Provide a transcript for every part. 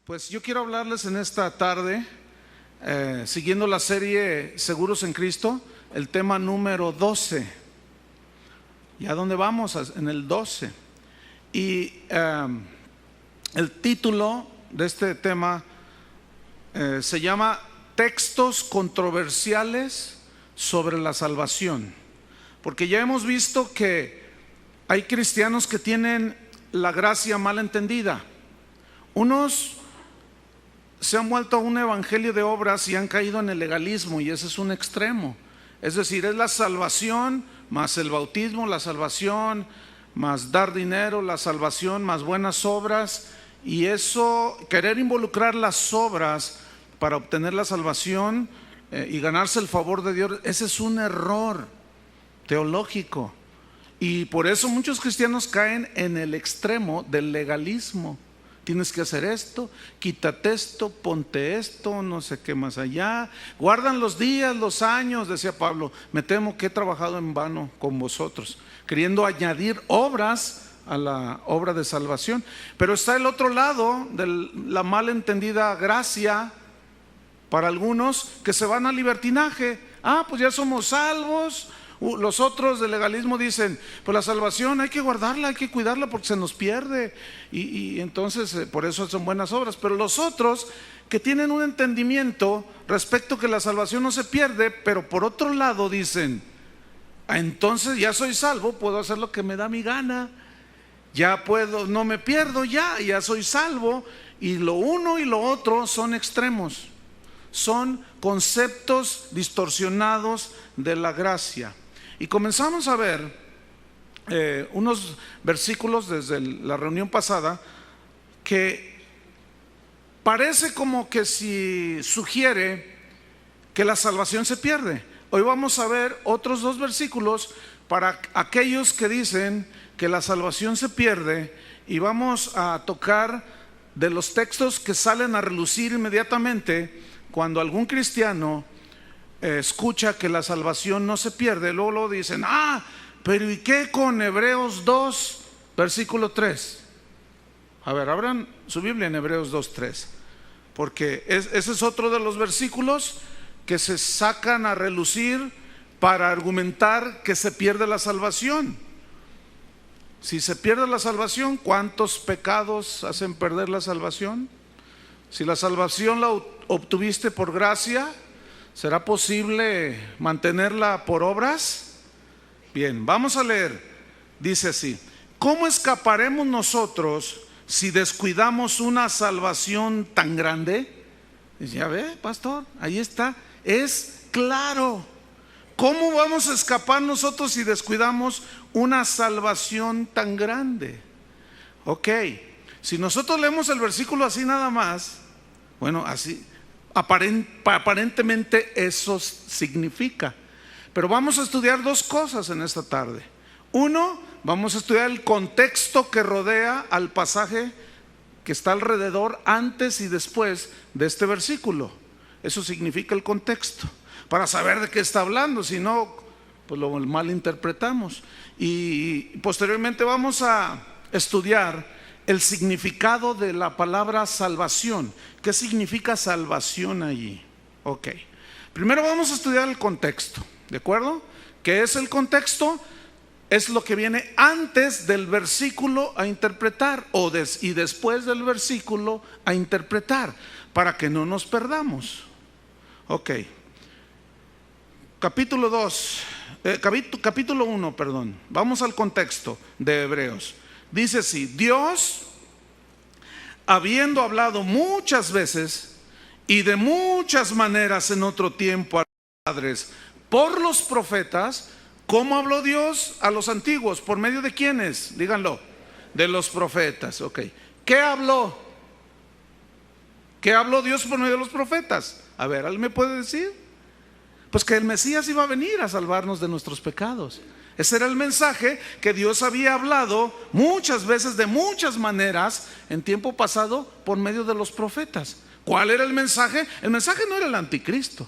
Pues yo quiero hablarles en esta tarde, siguiendo la serie Seguros en Cristo, el tema número 12. ¿Y a dónde vamos? En el 12. Y el título de este tema se llama Textos controversiales sobre la salvación. Porque ya hemos visto que hay cristianos que tienen la gracia mal entendida. Unos se han vuelto a un evangelio de obras y han caído en el legalismo, y ese es un extremo. Es decir, es la salvación más el bautismo, la salvación más dar dinero, la salvación más buenas obras, y eso, querer involucrar las obras para obtener la salvación y ganarse el favor de Dios, ese es un error teológico. Y por eso muchos cristianos caen en el extremo del legalismo. Tienes que hacer esto, quítate esto, ponte esto, no sé qué más allá. Guardan los días, los años, decía Pablo. Me temo que he trabajado en vano con vosotros, queriendo añadir obras a la obra de salvación. Pero está el otro lado de la mal entendida gracia para algunos, que se van al libertinaje. Pues ya somos salvos. Los otros del legalismo dicen, pues la salvación hay que guardarla, hay que cuidarla porque se nos pierde, y entonces por eso son buenas obras. Pero los otros que tienen un entendimiento respecto que la salvación no se pierde, pero por otro lado dicen, entonces ya soy salvo, puedo hacer lo que me da mi gana, ya puedo, no me pierdo, ya soy salvo. Y lo uno y lo otro son extremos, son conceptos distorsionados de la gracia. Y comenzamos a ver unos versículos desde la reunión pasada que parece como que si sugiere que la salvación se pierde. Hoy vamos a ver otros dos versículos para aquellos que dicen que la salvación se pierde, y vamos a tocar de los textos que salen a relucir inmediatamente cuando algún cristiano escucha que la salvación no se pierde. Luego dicen, pero ¿y qué con Hebreos 2, versículo 3? A ver, abran su Biblia en Hebreos 2, 3, porque ese es otro de los versículos que se sacan a relucir para argumentar que se pierde la salvación. Si se pierde la salvación, ¿cuántos pecados hacen perder la salvación? Si la salvación la obtuviste por gracia, ¿será posible mantenerla por obras? Bien, vamos a leer. Dice así: ¿cómo escaparemos nosotros si descuidamos una salvación tan grande? Ya ve, pastor, ahí está, es claro. ¿Cómo vamos a escapar nosotros si descuidamos una salvación tan grande? Ok, si nosotros leemos el versículo así nada más, bueno, así aparentemente eso significa. Pero vamos a estudiar dos cosas en esta tarde. Uno, vamos a estudiar el contexto que rodea al pasaje que está alrededor, antes y después de este versículo. Eso significa el contexto, para saber de qué está hablando, si no, pues lo malinterpretamos. Y posteriormente vamos a estudiar el significado de la palabra salvación. ¿Qué significa salvación allí? Ok, primero vamos a estudiar el contexto, ¿de acuerdo? ¿Qué es el contexto? Es lo que viene antes del versículo a interpretar, y después del versículo a interpretar, para que no nos perdamos. Ok, capítulo 1, perdón. Vamos al contexto de Hebreos. Dice así: Dios, habiendo hablado muchas veces y de muchas maneras en otro tiempo a los padres por los profetas. ¿Cómo habló Dios a los antiguos? ¿Por medio de quiénes? Díganlo. De los profetas. Ok. ¿Qué habló? ¿Qué habló Dios por medio de los profetas? A ver, ¿alguien me puede decir? Pues que el Mesías iba a venir a salvarnos de nuestros pecados. Ese era el mensaje que Dios había hablado muchas veces, de muchas maneras, en tiempo pasado, por medio de los profetas. ¿Cuál era el mensaje? El mensaje no era el anticristo,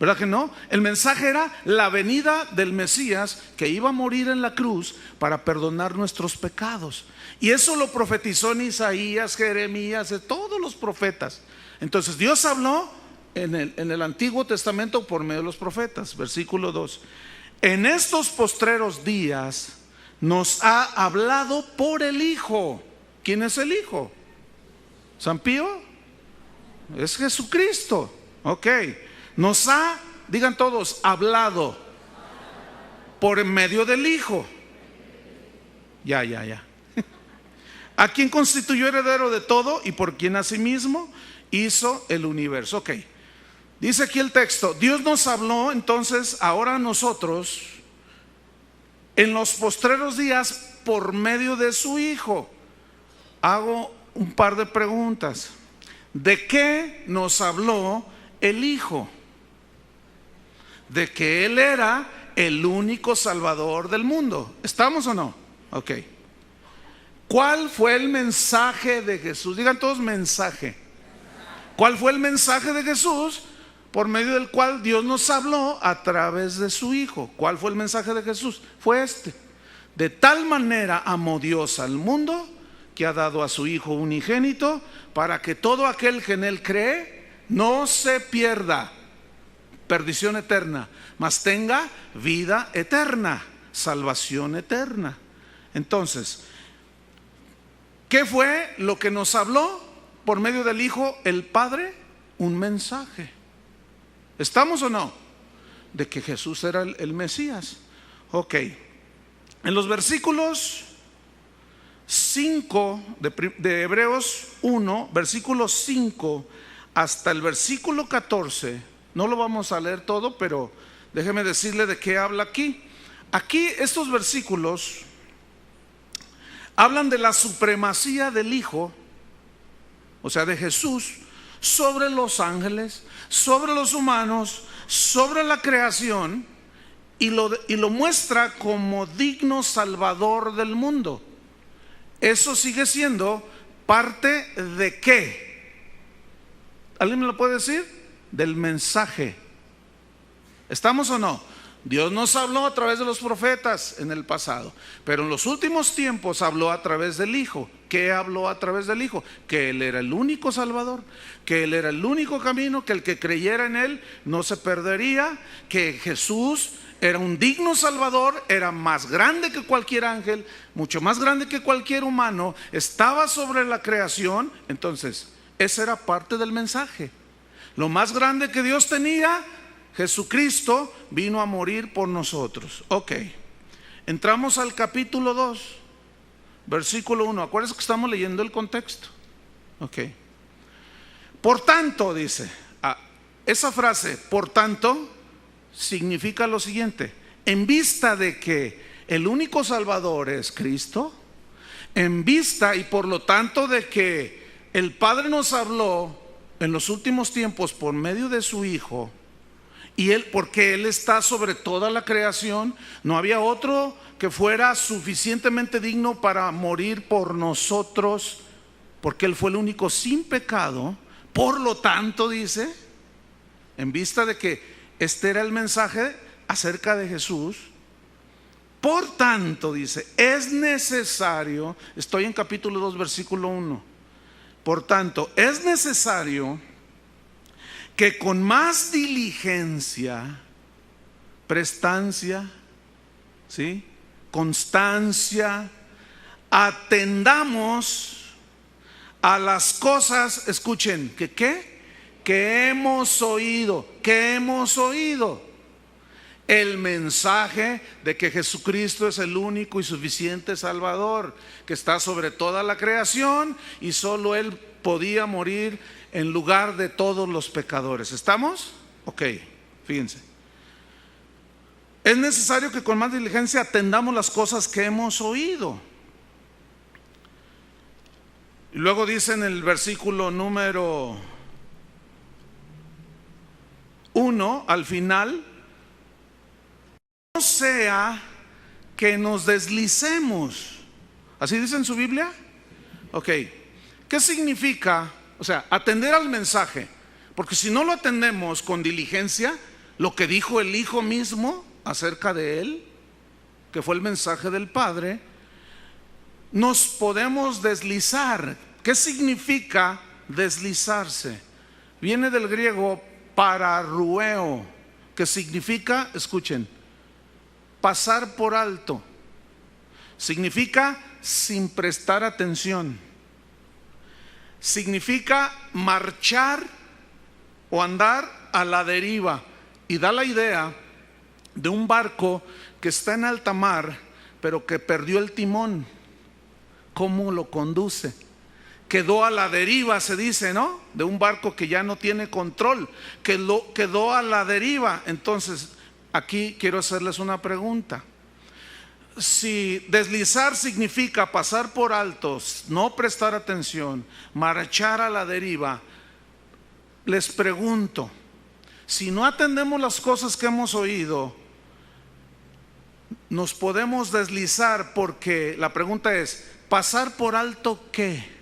¿verdad que no? El mensaje era la venida del Mesías, que iba a morir en la cruz para perdonar nuestros pecados. Y eso lo profetizó en Isaías, Jeremías, todos los profetas. Entonces Dios habló en el Antiguo Testamento por medio de los profetas. Versículo 2: en estos postreros días nos ha hablado por el Hijo. ¿Quién es el Hijo? ¿San Pío? Es Jesucristo. Ok. Nos ha, digan todos, hablado por medio del Hijo. Ya. A quien constituyó heredero de todo y por quien asimismo hizo el universo. Ok. Dice aquí el texto: Dios nos habló entonces ahora a nosotros en los postreros días por medio de su Hijo. Hago un par de preguntas. ¿De qué nos habló el Hijo? De que Él era el único Salvador del mundo. ¿Estamos o no? Ok. ¿Cuál fue el mensaje de Jesús? Digan todos mensaje. ¿Cuál fue el mensaje de Jesús por medio del cual Dios nos habló a través de su Hijo? ¿Cuál fue el mensaje de Jesús? Fue este: de tal manera amó Dios al mundo que ha dado a su Hijo unigénito, para que todo aquel que en Él cree no se pierda, perdición eterna, mas tenga vida eterna, salvación eterna. Entonces, ¿qué fue lo que nos habló por medio del Hijo el Padre? Un mensaje. ¿Estamos o no? De que Jesús era el Mesías. Ok. En los versículos 5 de Hebreos 1, versículo 5 hasta el versículo 14, no lo vamos a leer todo, pero déjeme decirle de qué habla aquí. Aquí estos versículos hablan de la supremacía del Hijo, o sea, de Jesús, sobre los ángeles, sobre los humanos, sobre la creación, y lo muestra como digno Salvador del mundo. Eso sigue siendo parte de ¿qué? ¿Alguien me lo puede decir? Del mensaje. ¿Estamos o no? Dios nos habló a través de los profetas en el pasado, pero en los últimos tiempos habló a través del Hijo. ¿Qué habló a través del Hijo? Que Él era el único Salvador, que Él era el único camino, que el que creyera en Él no se perdería, que Jesús era un digno Salvador, era más grande que cualquier ángel, mucho más grande que cualquier humano, estaba sobre la creación. Entonces, esa era parte del mensaje. Lo más grande que Dios tenía, Jesucristo vino a morir por nosotros. Ok, entramos al capítulo 2, versículo 1. Acuérdense que estamos leyendo el contexto. Ok. Por tanto, dice, esa frase, por tanto, significa lo siguiente: en vista de que el único Salvador es Cristo, en vista y por lo tanto de que el Padre nos habló en los últimos tiempos por medio de su Hijo, y Él, porque Él está sobre toda la creación, no había otro que fuera suficientemente digno para morir por nosotros, porque Él fue el único sin pecado. Por lo tanto, dice, en vista de que este era el mensaje acerca de Jesús, por tanto, dice, es necesario, estoy en capítulo 2, versículo 1, por tanto, es necesario que con más diligencia, prestancia, ¿sí?, constancia, atendamos a las cosas, escuchen, que hemos oído, el mensaje de que Jesucristo es el único y suficiente Salvador, que está sobre toda la creación y solo Él podía morir en lugar de todos los pecadores. ¿Estamos? Ok, fíjense. Es necesario que con más diligencia atendamos las cosas que hemos oído. Y luego dice en el versículo número 1, al final: no sea que nos deslicemos. ¿Así dice en su Biblia? Ok. ¿Qué significa? O sea, atender al mensaje. Porque si no lo atendemos con diligencia, lo que dijo el Hijo mismo acerca de Él, que fue el mensaje del Padre, nos podemos deslizar. ¿Qué significa deslizarse, viene del griego pararrueo, que significa, escuchen, pasar por alto. Significa sin prestar atención. Significa marchar o andar a la deriva. Y da la idea de un barco que está en alta mar, pero que perdió el timón. ¿Cómo lo conduce? Quedó a la deriva, se dice, ¿no? De un barco que ya no tiene control, quedó a la deriva. Entonces, aquí quiero hacerles una pregunta. Si deslizar significa pasar por altos, no prestar atención, marchar a la deriva, les pregunto, si no atendemos las cosas que hemos oído, nos podemos deslizar, porque la pregunta es, ¿pasar por alto qué?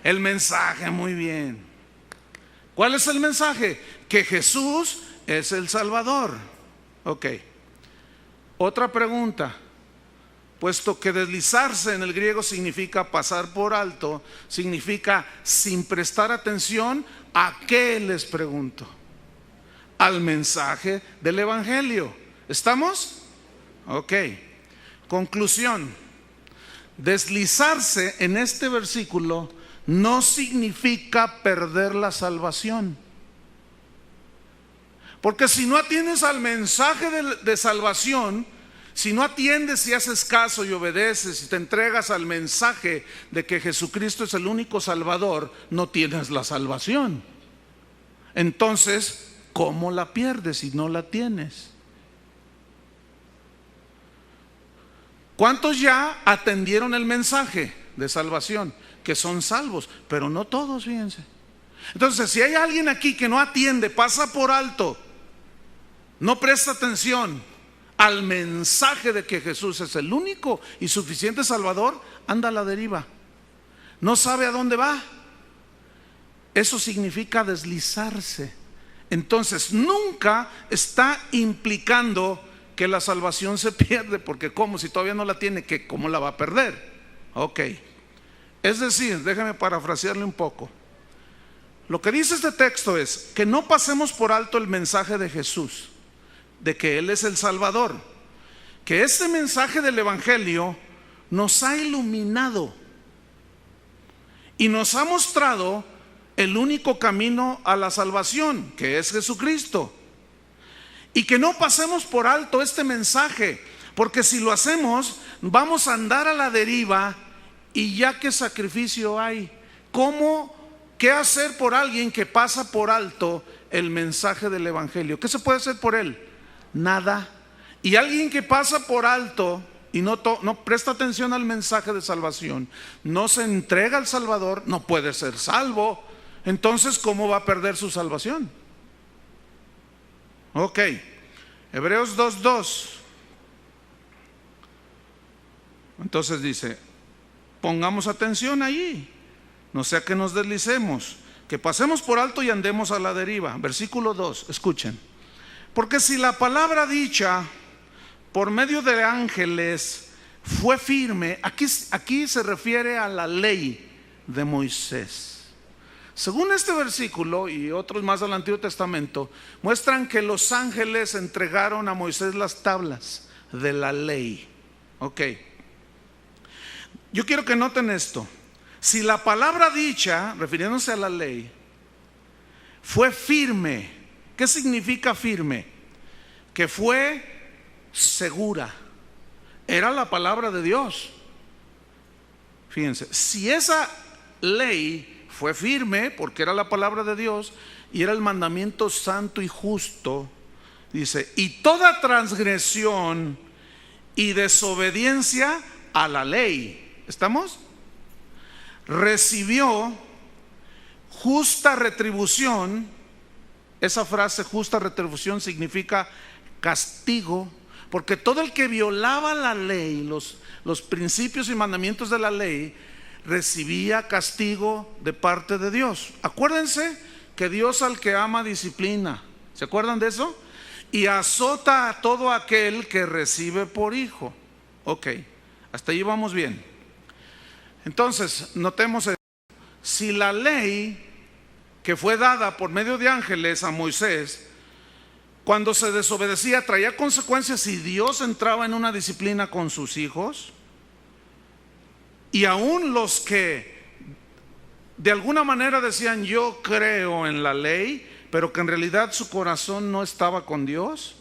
El mensaje, muy bien. ¿Cuál es el mensaje? Que Jesús es el Salvador. Ok. Otra pregunta. Puesto que deslizarse en el griego significa pasar por alto, significa sin prestar atención, ¿a qué les pregunto? Al mensaje del Evangelio. ¿Estamos? Ok. Conclusión. Deslizarse en este versículo no significa perder la salvación. Porque si no atiendes al mensaje de salvación, si no atiendes y haces caso y obedeces y te entregas al mensaje de que Jesucristo es el único Salvador, no tienes la salvación. Entonces, ¿cómo la pierdes si no la tienes? ¿Cuántos ya atendieron el mensaje de salvación? Que son salvos, pero no todos, fíjense. Entonces, si hay alguien aquí que no atiende, pasa por alto, no presta atención al mensaje de que Jesús es el único y suficiente Salvador, anda a la deriva, no sabe a dónde va. Eso significa deslizarse. Entonces, nunca está implicando que la salvación se pierde, porque ¿cómo? Si todavía no la tiene, ¿cómo la va a perder? Ok. Es decir, déjame parafrasearle un poco. Lo que dice este texto es que no pasemos por alto el mensaje de Jesús, de que Él es el Salvador, que este mensaje del Evangelio nos ha iluminado y nos ha mostrado el único camino a la salvación, que es Jesucristo. Y que no pasemos por alto este mensaje, porque si lo hacemos, vamos a andar a la deriva. Y ya qué sacrificio hay, ¿qué hacer por alguien que pasa por alto el mensaje del Evangelio? ¿Qué se puede hacer por él? Nada. Y alguien que pasa por alto y no presta atención al mensaje de salvación, no se entrega al Salvador, no puede ser salvo. Entonces, ¿cómo va a perder su salvación? Ok, Hebreos 2:2. Entonces dice, pongamos atención allí, no sea que nos deslicemos, que pasemos por alto y andemos a la deriva. Versículo 2, escuchen. Porque si la palabra dicha por medio de ángeles fue firme, aquí se refiere a la ley de Moisés. Según este versículo y otros más del Antiguo Testamento, muestran que los ángeles entregaron a Moisés las tablas de la ley. Ok. Yo quiero que noten esto. Si la palabra dicha, refiriéndose a la ley, fue firme, ¿qué significa firme? Que fue segura. Era la palabra de Dios. Fíjense, si esa ley fue firme porque era la palabra de Dios y era el mandamiento santo y justo, dice, y toda transgresión y desobediencia a la ley, ¿estamos? Recibió justa retribución. Esa frase justa retribución significa castigo, porque todo el que violaba la ley, los principios y mandamientos de la ley, recibía castigo de parte de Dios. Acuérdense que Dios al que ama disciplina. ¿Se acuerdan de eso? Y azota a todo aquel que recibe por hijo. Ok, hasta ahí vamos bien. Entonces, notemos esto. Si la ley que fue dada por medio de ángeles a Moisés, cuando se desobedecía, traía consecuencias si Dios entraba en una disciplina con sus hijos, y aún los que de alguna manera decían yo creo en la ley, pero que en realidad su corazón no estaba con Dios.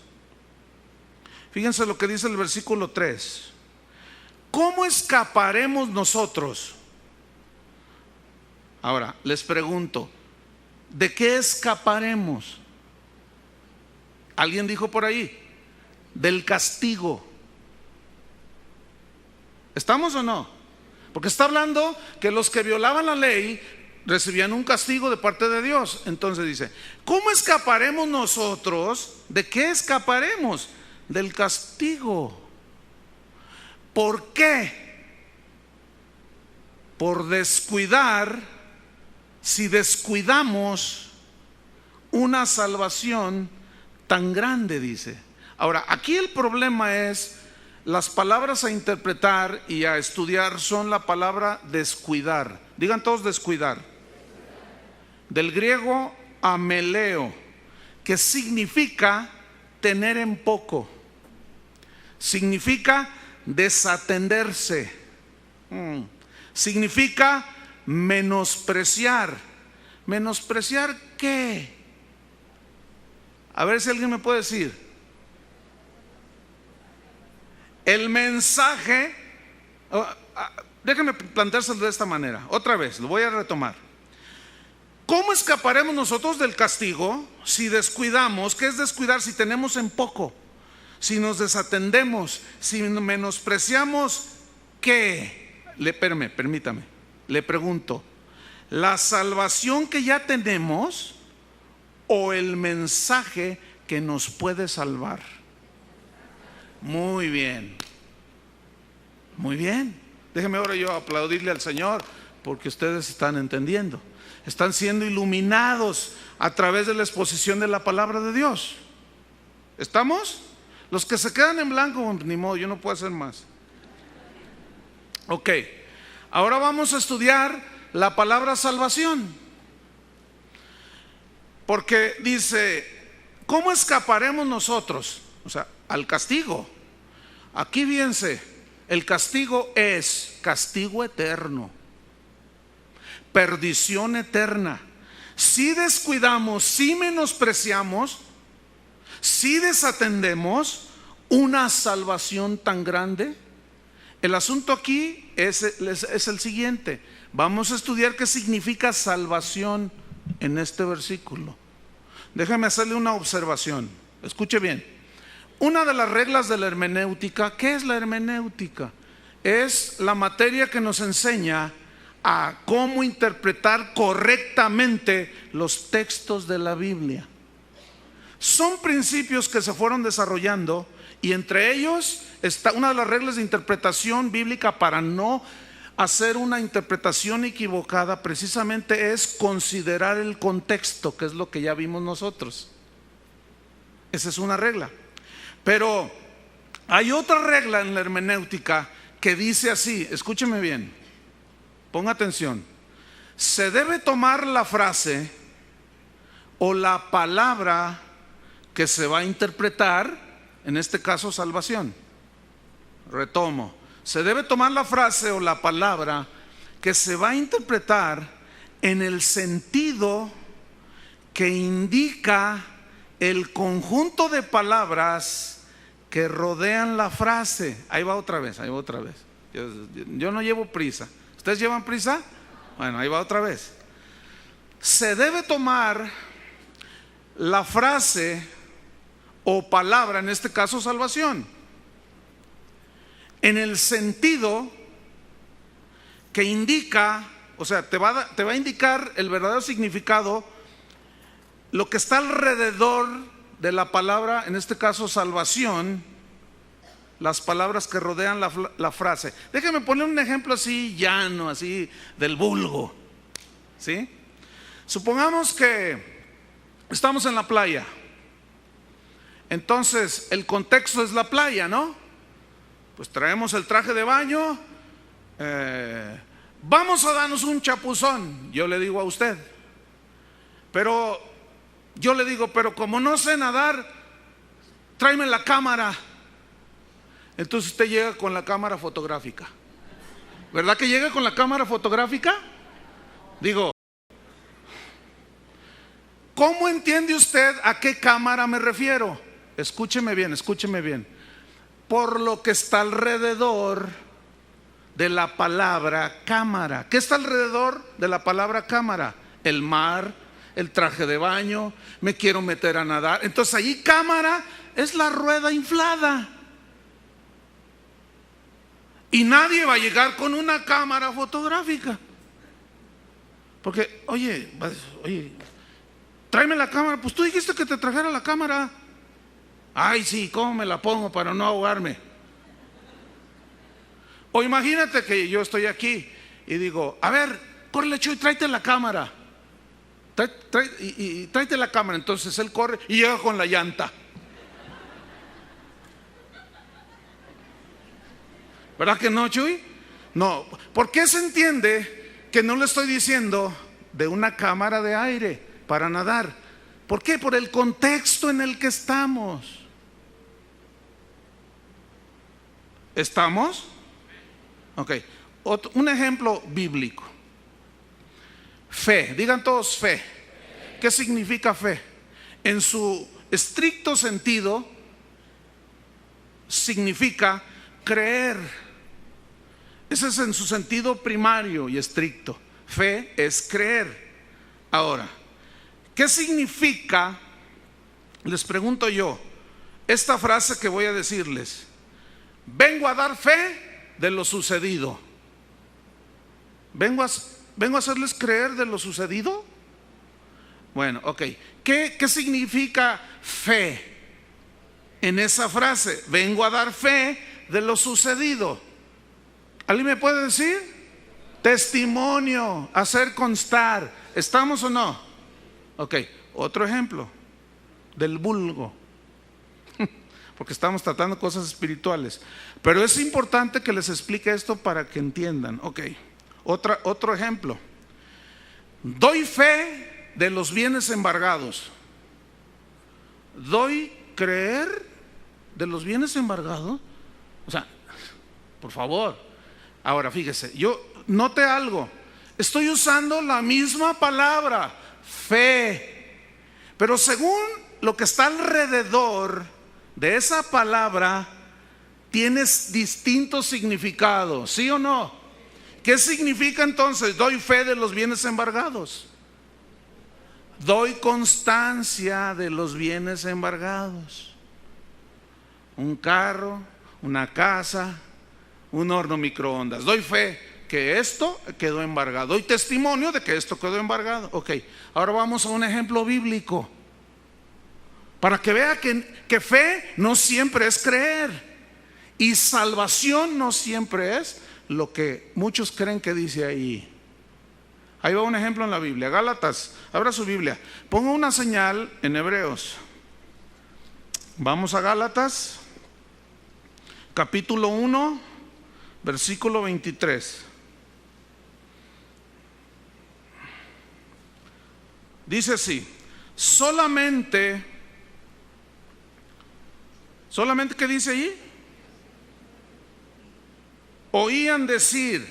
Fíjense lo que dice el versículo 3. ¿Cómo escaparemos nosotros? Ahora, les pregunto, ¿de qué escaparemos? Alguien dijo por ahí, del castigo. ¿Estamos o no? Porque está hablando que los que violaban la ley recibían un castigo de parte de Dios. Entonces dice, ¿cómo escaparemos nosotros? ¿De qué escaparemos? Del castigo. ¿Por qué? Por descuidar, si descuidamos una salvación tan grande, dice. Ahora, aquí el problema es, las palabras a interpretar y a estudiar son la palabra descuidar. Digan todos descuidar. Del griego ameleo, que significa tener en poco. Significa desatenderse. Significa menospreciar. ¿Menospreciar qué? A ver si alguien me puede decir. El mensaje, déjenme planteárselo de esta manera. Otra vez, lo voy a retomar. ¿Cómo escaparemos nosotros del castigo si descuidamos? ¿Qué es descuidar? Si tenemos en poco, si nos desatendemos, si menospreciamos, ¿qué? Permítame, le pregunto, ¿la salvación que ya tenemos o el mensaje que nos puede salvar? Muy bien, muy bien. Déjeme ahora yo aplaudirle al Señor, porque ustedes están entendiendo, están siendo iluminados a través de la exposición de la palabra de Dios. ¿Estamos? Los que se quedan en blanco, ni modo, yo no puedo hacer más. Ok, ahora vamos a estudiar la palabra salvación, porque dice, ¿cómo escaparemos nosotros? O sea, al castigo. Aquí fíjense, el castigo es castigo eterno, perdición eterna. Si descuidamos, si menospreciamos, si desatendemos una salvación tan grande. El asunto aquí es el siguiente. Vamos a estudiar qué significa salvación en este versículo. Déjame hacerle una observación. Escuche bien. Una de las reglas de la hermenéutica, ¿qué es la hermenéutica? Es la materia que nos enseña a cómo interpretar correctamente los textos de la Biblia. Son principios que se fueron desarrollando, y entre ellos está una de las reglas de interpretación bíblica para no hacer una interpretación equivocada, precisamente es considerar el contexto, que es lo que ya vimos nosotros. Esa es una regla. Pero hay otra regla en la hermenéutica que dice así, escúcheme bien, ponga atención. Se debe tomar la frase o la palabra que se va a interpretar, en este caso salvación. Retomo, se debe tomar la frase o la palabra que se va a interpretar en el sentido que indica el conjunto de palabras que rodean la frase. Ahí va otra vez. Yo no llevo prisa. ¿Ustedes llevan prisa? Bueno, ahí va otra vez. Se debe tomar la frase o palabra, en este caso salvación, en el sentido que indica, o sea, te va a indicar el verdadero significado, lo que está alrededor de la palabra, en este caso salvación, las palabras que rodean la frase. Déjame poner un ejemplo así llano, así del vulgo, ¿sí? Supongamos que estamos en la playa. Entonces el contexto es la playa, ¿no? Pues traemos el traje de baño, vamos a darnos un chapuzón, yo le digo a usted. Pero yo le digo, pero como no sé nadar, tráeme la cámara. Entonces usted llega con la cámara fotográfica. ¿Verdad que llega con la cámara fotográfica? Digo, ¿cómo entiende usted a qué cámara me refiero? Escúcheme bien, escúcheme bien. Por lo que está alrededor de la palabra cámara. ¿Qué está alrededor de la palabra cámara? El mar, el traje de baño, me quiero meter a nadar. Entonces allí cámara es la rueda inflada. Y nadie va a llegar con una cámara fotográfica. Porque, oye, tráeme la cámara. Pues tú dijiste que te trajera la cámara. Ay, sí, ¿cómo me la pongo para no ahogarme? O imagínate que yo estoy aquí y digo, a ver, córrele, Chuy, tráete la cámara. Tráete la cámara. Entonces él corre y llega con la llanta. ¿Verdad que no, Chuy? No. ¿Por qué se entiende que no le estoy diciendo de una cámara de aire para nadar? ¿Por qué? Por el contexto en el que estamos. ¿Estamos? Ok. Un ejemplo bíblico. Fe. Digan todos fe. ¿Qué significa fe? En su estricto sentido, significa creer. Ese es en su sentido primario y estricto. Fe es creer. Ahora, ¿qué significa? Les pregunto yo, esta frase que voy a decirles. Vengo a dar fe de lo sucedido. Vengo a hacerles creer de lo sucedido. Bueno, ok. ¿Qué significa fe en esa frase? Vengo a dar fe de lo sucedido. ¿Alguien me puede decir? Testimonio, hacer constar. ¿Estamos o no? Ok, otro ejemplo del vulgo, porque estamos tratando cosas espirituales, pero es importante que les explique esto para que entiendan. Ok, otro ejemplo. Doy fe de los bienes embargados. ¿Doy creer de los bienes embargados? O sea, por favor. Ahora fíjese, yo noté algo. Estoy usando la misma palabra, fe, pero según lo que está alrededor de esa palabra, tienes distintos significados, ¿sí o no? ¿Qué significa entonces? Doy fe de los bienes embargados. Doy constancia de los bienes embargados. Un carro, una casa, un horno microondas. Doy fe que esto quedó embargado. Doy testimonio de que esto quedó embargado. Ok, ahora vamos a un ejemplo bíblico. Para que vea que fe no siempre es creer. Y salvación no siempre es lo que muchos creen que dice ahí. Ahí va un ejemplo en la Biblia. Gálatas, abra su Biblia. Ponga una señal en Hebreos. Vamos a Gálatas, capítulo 1, versículo 23. Dice así: solamente, ¿qué dice ahí? Oían decir,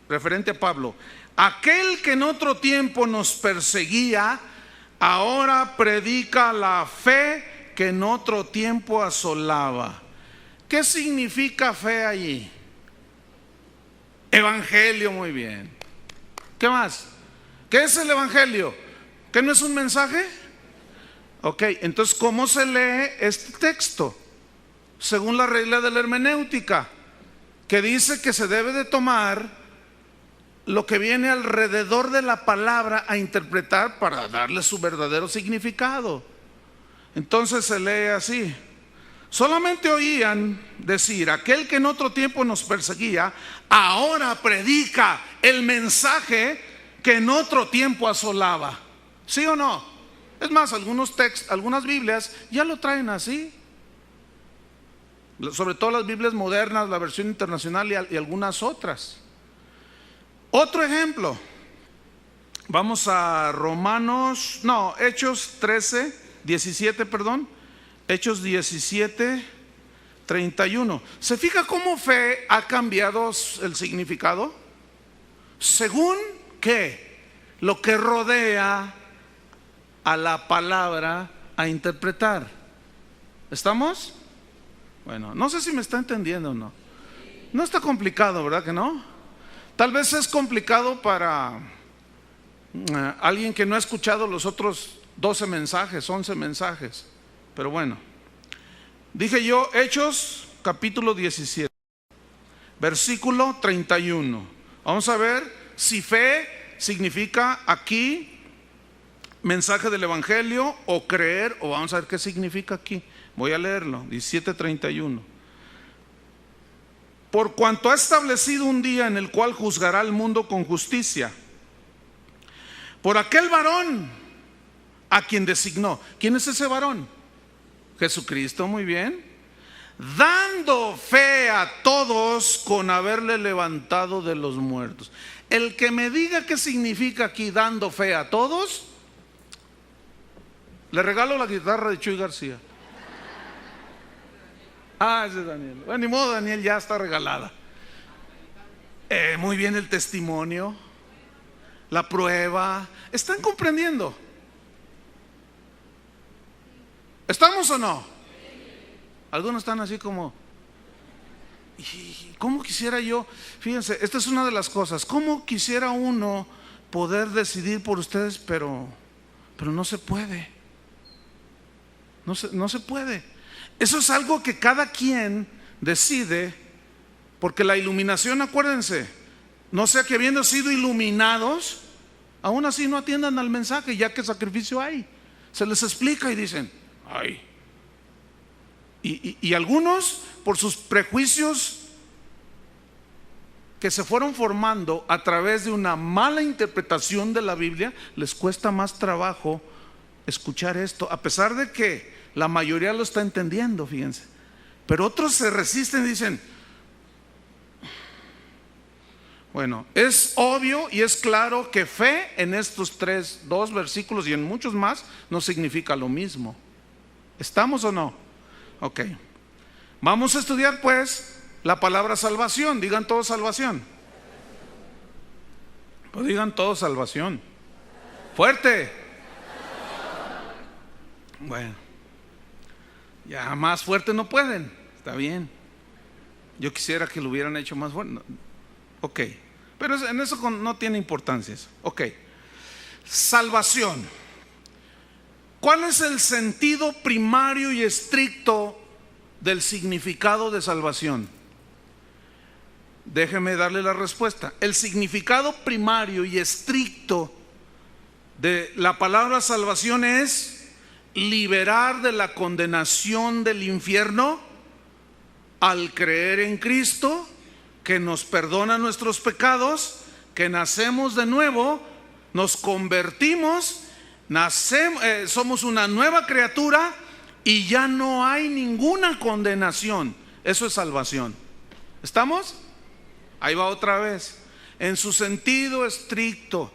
referente a Pablo, aquel que en otro tiempo nos perseguía, ahora predica la fe que en otro tiempo asolaba. ¿Qué significa fe allí? Evangelio, muy bien. ¿Qué más? ¿Qué es el evangelio? ¿Qué no es un mensaje? Ok, entonces ¿cómo se lee este texto? Según la regla de la hermenéutica, que dice que se debe de tomar lo que viene alrededor de la palabra a interpretar para darle su verdadero significado. Entonces se lee así: solamente oían decir, aquel que en otro tiempo nos perseguía, ahora predica el mensaje que en otro tiempo asolaba. ¿Sí o no? Es más, algunas Biblias ya lo traen así. Sobre todo las Biblias modernas, la versión internacional y algunas otras. Otro ejemplo. Vamos a Hechos 13, 17, perdón. Hechos 17, 31. ¿Se fija cómo fe ha cambiado el significado? Según que lo que rodea a la palabra a interpretar. ¿Estamos? Bueno, no sé si me está entendiendo o no. No está complicado, ¿verdad que no? Tal vez es complicado para alguien que no ha escuchado los otros 12 mensajes, 11 mensajes. Pero bueno, dije yo, Hechos capítulo 17, versículo 31. Vamos a ver si fe significa aquí mensaje del evangelio o creer, o vamos a ver qué significa aquí. Voy a leerlo, 17:31. Por cuanto ha establecido un día en el cual juzgará al mundo con justicia, por aquel varón a quien designó. ¿Quién es ese varón? Jesucristo, muy bien. Dando fe a todos con haberle levantado de los muertos. El que me diga qué significa aquí dando fe a todos, le regalo la guitarra de Chuy García. Ese es Daniel. Bueno, ni modo, Daniel ya está regalada. Muy bien el testimonio, la prueba. ¿Están comprendiendo? ¿Estamos o no? Algunos están así como, ¿cómo quisiera yo? Fíjense, esta es una de las cosas. ¿Cómo quisiera uno poder decidir por ustedes, pero no se puede? No se puede. Eso es algo que cada quien decide, porque la iluminación, acuérdense, no sea que habiendo sido iluminados, aún así no atiendan al mensaje, ya que sacrificio hay. Se les explica y dicen, ay. Y algunos, por sus prejuicios que se fueron formando a través de una mala interpretación de la Biblia, les cuesta más trabajo escuchar esto, a pesar de que la mayoría lo está entendiendo, fíjense. Pero otros se resisten y dicen, bueno, es obvio y es claro que fe en estos dos versículos y en muchos más no significa lo mismo. ¿Estamos o no? Ok. Vamos a estudiar pues la palabra salvación. Digan todos salvación. Pues digan todos salvación. Fuerte. Bueno, ya más fuerte no pueden. Está bien. Yo quisiera que lo hubieran hecho más fuerte. Ok. Pero en eso no tiene importancia eso. Ok. Salvación. ¿Cuál es el sentido primario y estricto del significado de salvación? Déjeme darle la respuesta. El significado primario y estricto de la palabra salvación es liberar de la condenación del infierno al creer en Cristo, que nos perdona nuestros pecados, que nacemos de nuevo, nos convertimos, somos una nueva criatura y ya no hay ninguna condenación. Eso es salvación. ¿Estamos? Ahí va otra vez. En su sentido estricto,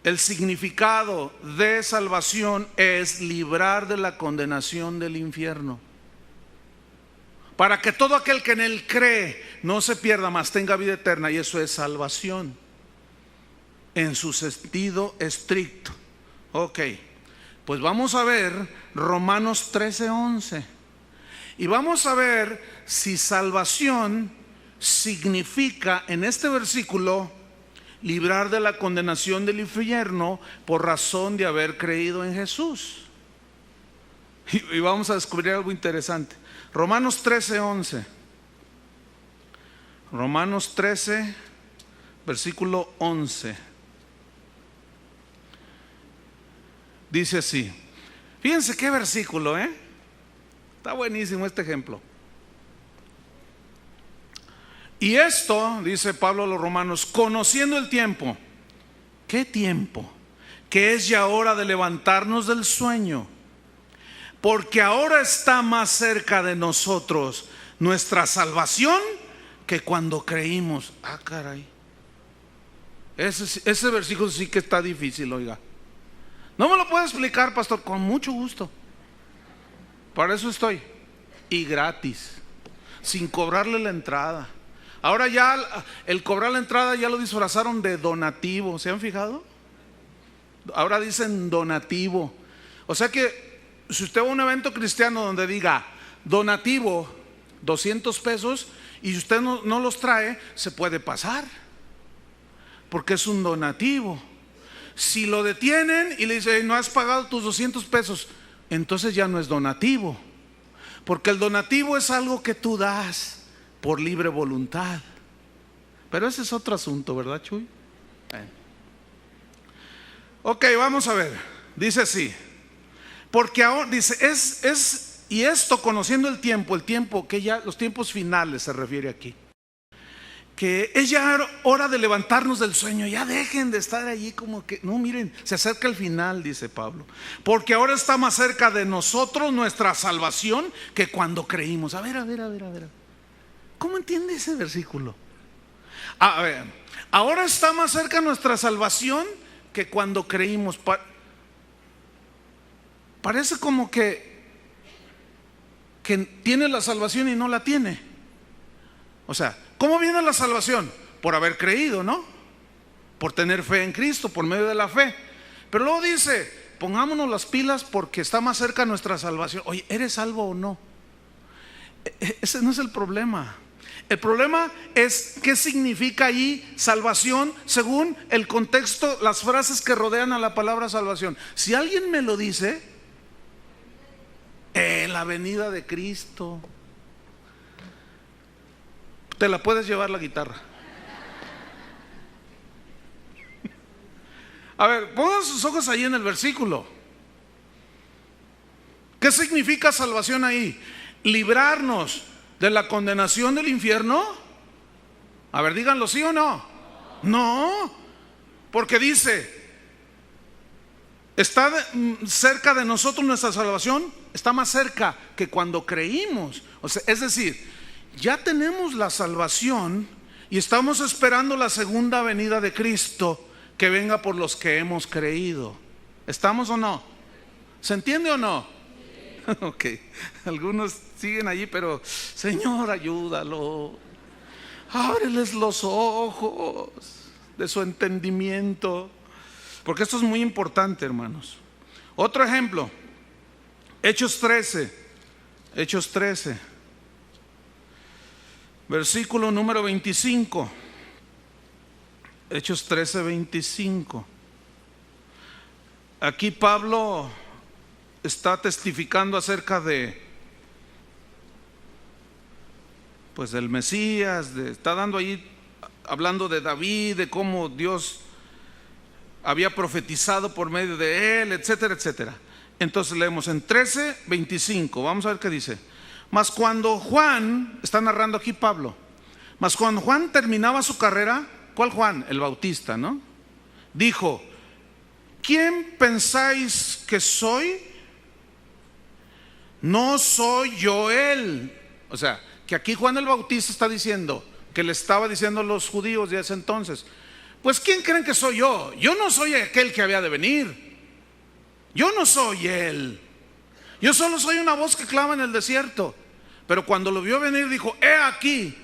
el significado de salvación es librar de la condenación del infierno, para que todo aquel que en él cree no se pierda, mas tenga vida eterna. Y eso es salvación en su sentido estricto. Ok, pues vamos a ver Romanos 13:11 y vamos a ver si salvación significa en este versículo librar de la condenación del infierno por razón de haber creído en Jesús. Y vamos a descubrir algo interesante. Romanos 13:11. Romanos 13, versículo 11. Dice así. Fíjense qué versículo, está buenísimo este ejemplo. Y esto, dice Pablo a los romanos, conociendo el tiempo. ¿Qué tiempo? Que es ya hora de levantarnos del sueño, porque ahora está más cerca de nosotros nuestra salvación que cuando creímos. Ah, caray. Ese versículo sí que está difícil, oiga. ¿No me lo puede explicar, pastor? Con mucho gusto. Para eso estoy. Y gratis, sin cobrarle la entrada. Ahora ya el cobrar la entrada ya lo disfrazaron de donativo. ¿Se han fijado? Ahora dicen donativo. O sea que si usted va a un evento cristiano donde diga donativo 200 pesos y si usted no los trae, se puede pasar, porque es un donativo. Si lo detienen y le dicen no has pagado tus 200 pesos, entonces ya no es donativo, porque el donativo es algo que tú das por libre voluntad. Pero ese es otro asunto, ¿verdad, Chuy? Ok, vamos a ver. Dice así: porque ahora, dice, y esto conociendo el tiempo que ya, los tiempos finales se refiere aquí, que es ya hora de levantarnos del sueño. Ya dejen de estar allí como que, no, miren, se acerca el final, dice Pablo, porque ahora está más cerca de nosotros nuestra salvación que cuando creímos. A ver, ¿cómo entiende ese versículo? A ver, ahora está más cerca nuestra salvación que cuando creímos. Parece como que tiene la salvación y no la tiene. O sea, ¿cómo viene la salvación? Por haber creído, ¿no? Por tener fe en Cristo, por medio de la fe. Pero luego dice, pongámonos las pilas porque está más cerca nuestra salvación. Oye, ¿eres salvo o no? Ese no es el problema. El problema es qué significa ahí salvación según el contexto, las frases que rodean a la palabra salvación. Si alguien me lo dice, la venida de Cristo, te la puedes llevar la guitarra. A ver, pongan sus ojos ahí en el versículo. ¿Qué significa salvación ahí? Librarnos de la condenación del infierno. A ver, díganlo, ¿sí o no? No, porque dice, está cerca de nosotros nuestra salvación, está más cerca que cuando creímos. O sea, es decir, ya tenemos la salvación y estamos esperando la segunda venida de Cristo, que venga por los que hemos creído. ¿Estamos o no? ¿Se entiende o no? Ok, algunos siguen allí, pero Señor, ayúdalo, ábreles los ojos de su entendimiento, porque esto es muy importante, hermanos. Otro ejemplo, Hechos 13, versículo número 25. Hechos 13, 25. Aquí Pablo está testificando acerca de, pues, del Mesías, está dando ahí, hablando de David, de cómo Dios había profetizado por medio de él, etcétera, etcétera. Entonces leemos en 13, 25, vamos a ver qué dice. Mas cuando Juan, está narrando aquí Pablo, mas cuando Juan terminaba su carrera, ¿cuál Juan? El Bautista, ¿no? Dijo, ¿quién pensáis que soy? No soy yo él. O sea, que aquí Juan el Bautista está diciendo, que le estaba diciendo a los judíos de ese entonces, pues ¿quién creen que soy yo? Yo no soy aquel que había de venir. Yo no soy él. Yo solo soy una voz que clama en el desierto. Pero cuando lo vio venir dijo, he aquí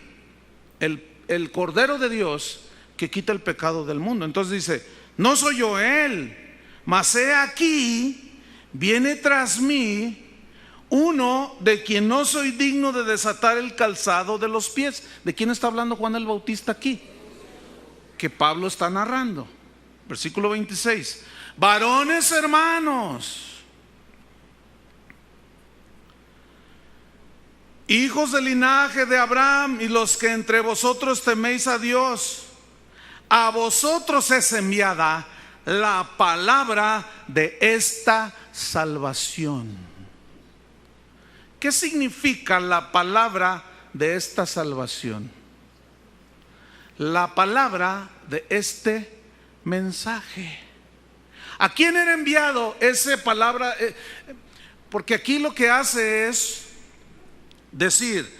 el Cordero de Dios que quita el pecado del mundo. Entonces dice, no soy yo él, mas he aquí, viene tras mí uno de quien no soy digno de desatar el calzado de los pies. ¿De quién está hablando Juan el Bautista aquí? Que Pablo está narrando. Versículo 26. Varones hermanos, hijos del linaje de Abraham y los que entre vosotros teméis a Dios, a vosotros es enviada la palabra de esta salvación. ¿Qué significa la palabra de esta salvación? La palabra de este mensaje. ¿A quién era enviado esa palabra? Porque aquí lo que hace es decir,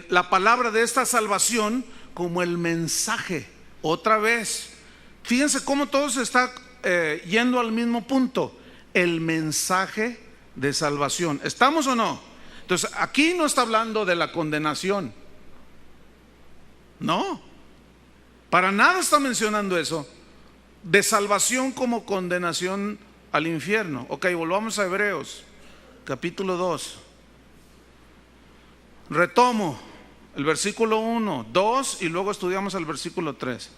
la palabra de esta salvación como el mensaje. Otra vez, fíjense cómo todo se está yendo al mismo punto. El mensaje de salvación. ¿Estamos o no? Entonces, aquí no está hablando de la condenación. No, para nada está mencionando eso. De salvación como condenación al infierno. Ok, volvamos a Hebreos, capítulo 2. Retomo el versículo 1, 2 y luego estudiamos el versículo 3.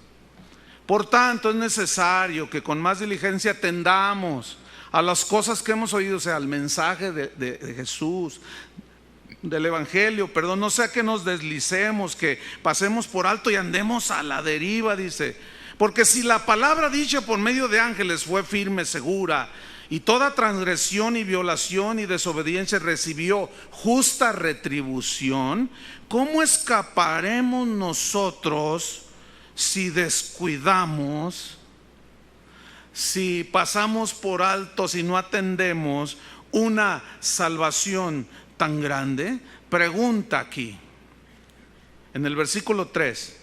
Por tanto, es necesario que con más diligencia atendamos a las cosas que hemos oído, o sea, al mensaje de Jesús, del Evangelio, perdón, no sea que nos deslicemos, que pasemos por alto y andemos a la deriva, dice. Porque si la palabra dicha por medio de ángeles fue firme, segura, y toda transgresión y violación y desobediencia recibió justa retribución, ¿cómo escaparemos nosotros si descuidamos, si pasamos por alto, si no atendemos una salvación tan grande? Pregunta aquí, en el versículo 3,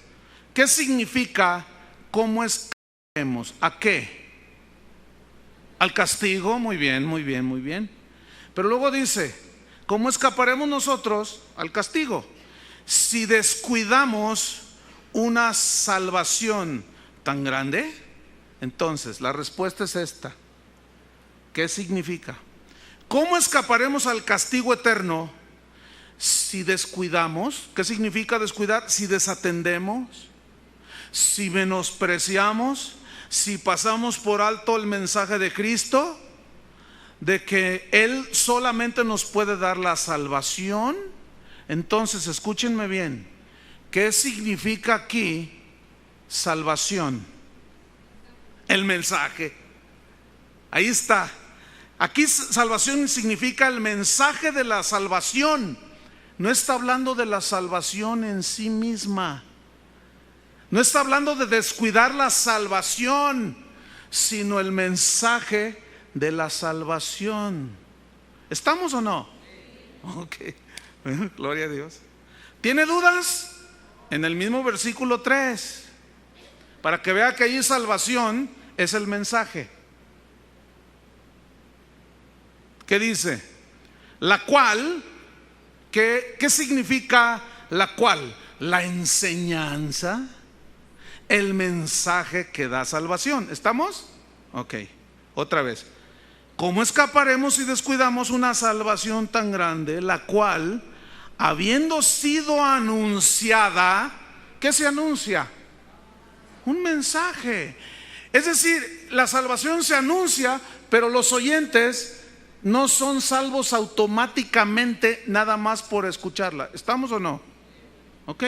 ¿qué significa cómo escaparemos? ¿A qué? Al castigo. Muy bien, muy bien, muy bien. Pero luego dice, ¿cómo escaparemos nosotros al castigo? Si descuidamos una salvación tan grande. Entonces, la respuesta es esta. ¿Qué significa? ¿Cómo escaparemos al castigo eterno si descuidamos? ¿Qué significa descuidar? Si desatendemos, si menospreciamos, si pasamos por alto el mensaje de Cristo, de que Él solamente nos puede dar la salvación. Entonces, escúchenme bien, ¿qué significa aquí salvación? El mensaje. Ahí está. Aquí salvación significa el mensaje de la salvación. No está hablando de la salvación en sí misma. No está hablando de descuidar la salvación, sino el mensaje de la salvación. ¿Estamos o no? Ok, gloria a Dios. ¿Tiene dudas? En el mismo versículo 3, para que vea que ahí salvación es el mensaje. ¿Qué dice? La cual, ¿qué significa la cual? La enseñanza, el mensaje que da salvación. ¿Estamos? Ok, otra vez. ¿Cómo escaparemos si descuidamos una salvación tan grande, la cual, habiendo sido anunciada, ¿qué se anuncia? Un mensaje. Es decir, la salvación se anuncia, pero los oyentes no son salvos automáticamente nada más por escucharla. ¿Estamos o no? Ok,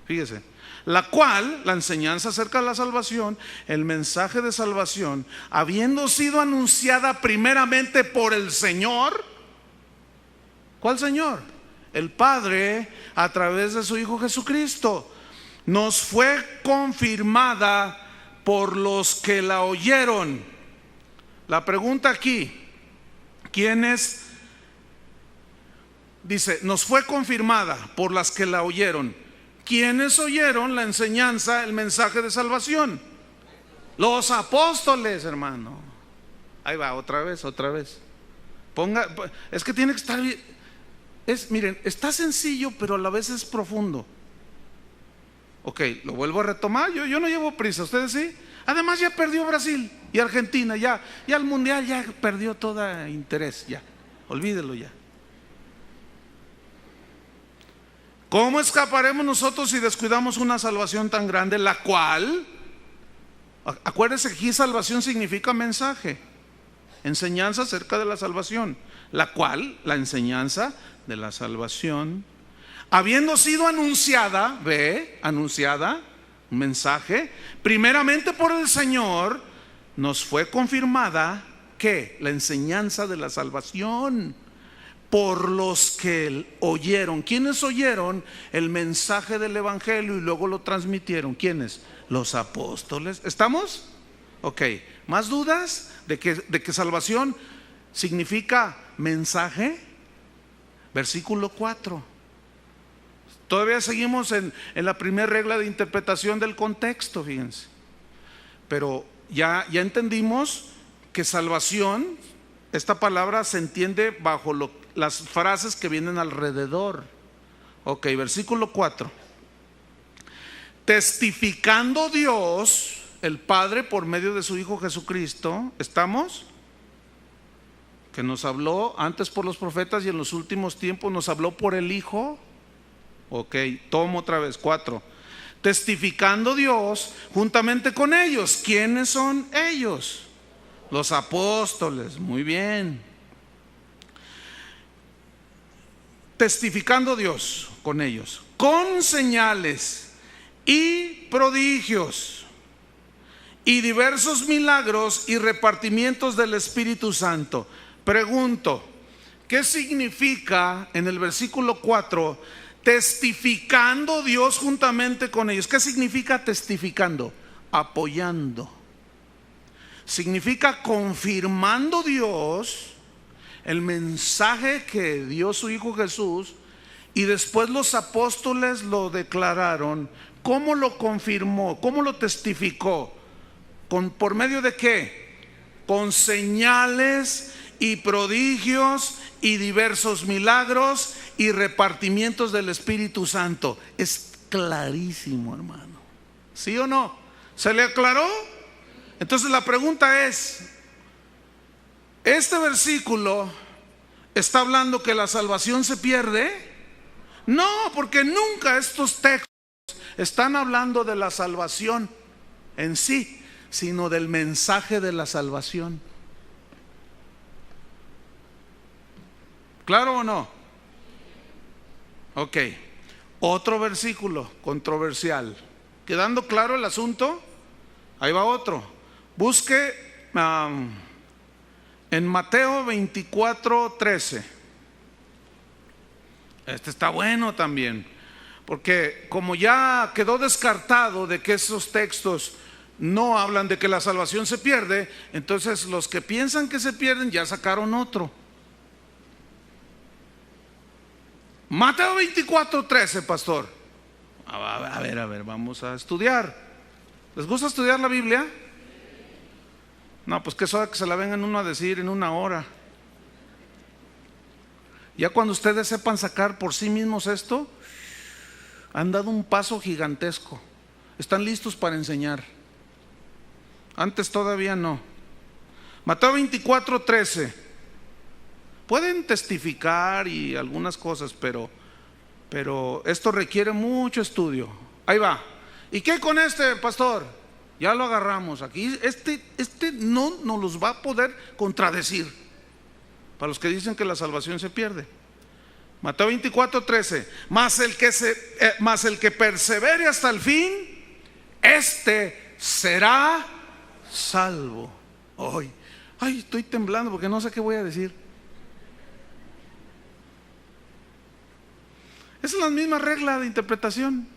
fíjese. La cual, la enseñanza acerca de la salvación, el mensaje de salvación, habiendo sido anunciada primeramente por el Señor. ¿Cuál Señor? El Padre, a través de su Hijo Jesucristo, nos fue confirmada por los que la oyeron. La pregunta aquí, ¿quiénes? Dice, nos fue confirmada por las que la oyeron. ¿Quiénes oyeron la enseñanza, el mensaje de salvación? Los apóstoles, hermano. Ahí va, otra vez. Es que tiene que estar bien. Miren, está sencillo, pero a la vez es profundo. Ok, lo vuelvo a retomar. Yo no llevo prisa, ¿ustedes sí? Además ya perdió Brasil y Argentina, ya el mundial ya perdió todo interés, ya, olvídelo ya. ¿Cómo escaparemos nosotros si descuidamos una salvación tan grande, la cual, acuérdense que aquí salvación significa mensaje, enseñanza acerca de la salvación, la cual, la enseñanza de la salvación, habiendo sido anunciada, anunciada, un mensaje, primeramente por el Señor, nos fue confirmada, ¿qué? La enseñanza de la salvación por los que oyeron. ¿Quiénes oyeron el mensaje del Evangelio y luego lo transmitieron? ¿Quiénes? Los apóstoles. ¿Estamos? Ok, ¿más dudas de que salvación significa mensaje? Versículo 4. Todavía seguimos en la primera regla de interpretación del contexto, fíjense. Pero ya entendimos que salvación, esta palabra se entiende bajo las frases que vienen alrededor. Ok, versículo 4. Testificando Dios, el Padre, por medio de su Hijo Jesucristo, ¿estamos? Que nos habló antes por los profetas y en los últimos tiempos nos habló por el Hijo. Ok, tomo otra vez, 4. Testificando Dios juntamente con ellos. ¿Quiénes son ellos? Los apóstoles, muy bien. Testificando Dios con ellos, con señales y prodigios y diversos milagros y repartimientos del Espíritu Santo. Pregunto, ¿qué significa en el versículo 4 testificando Dios juntamente con ellos? ¿Qué significa testificando? Apoyando. Significa confirmando Dios el mensaje que dio su Hijo Jesús, y después los apóstoles lo declararon. ¿Cómo lo confirmó? ¿Cómo lo testificó? ¿Por medio de qué? Con señales y prodigios y diversos milagros y repartimientos del Espíritu Santo. Es clarísimo, hermano. ¿Sí o no? ¿Se le aclaró? Entonces la pregunta es, ¿este versículo está hablando que la salvación se pierde? No, porque nunca estos textos están hablando de la salvación en sí, sino del mensaje de la salvación. ¿Claro o no? Ok, otro versículo controversial. ¿Quedando claro el asunto? Ahí va otro. Busque en Mateo 24:13. Este está bueno también, porque como ya quedó descartado de que esos textos no hablan de que la salvación se pierde, entonces los que piensan que se pierden ya sacaron otro. Mateo 24:13, pastor. A ver, vamos a estudiar. ¿Les gusta estudiar la Biblia? No, pues que eso que se la vengan uno a decir en una hora. Ya cuando ustedes sepan sacar por sí mismos esto, han dado un paso gigantesco. Están listos para enseñar. Antes todavía no. Mateo 24:13. Pueden testificar y algunas cosas, pero esto requiere mucho estudio. Ahí va. ¿Y qué con este, pastor? Ya lo agarramos aquí. Este no nos los va a poder contradecir, para los que dicen que la salvación se pierde. Mateo 24:13. Mas el que persevere hasta el fin, este será salvo. Ay, estoy temblando porque no sé qué voy a decir. Esa es la misma regla de interpretación.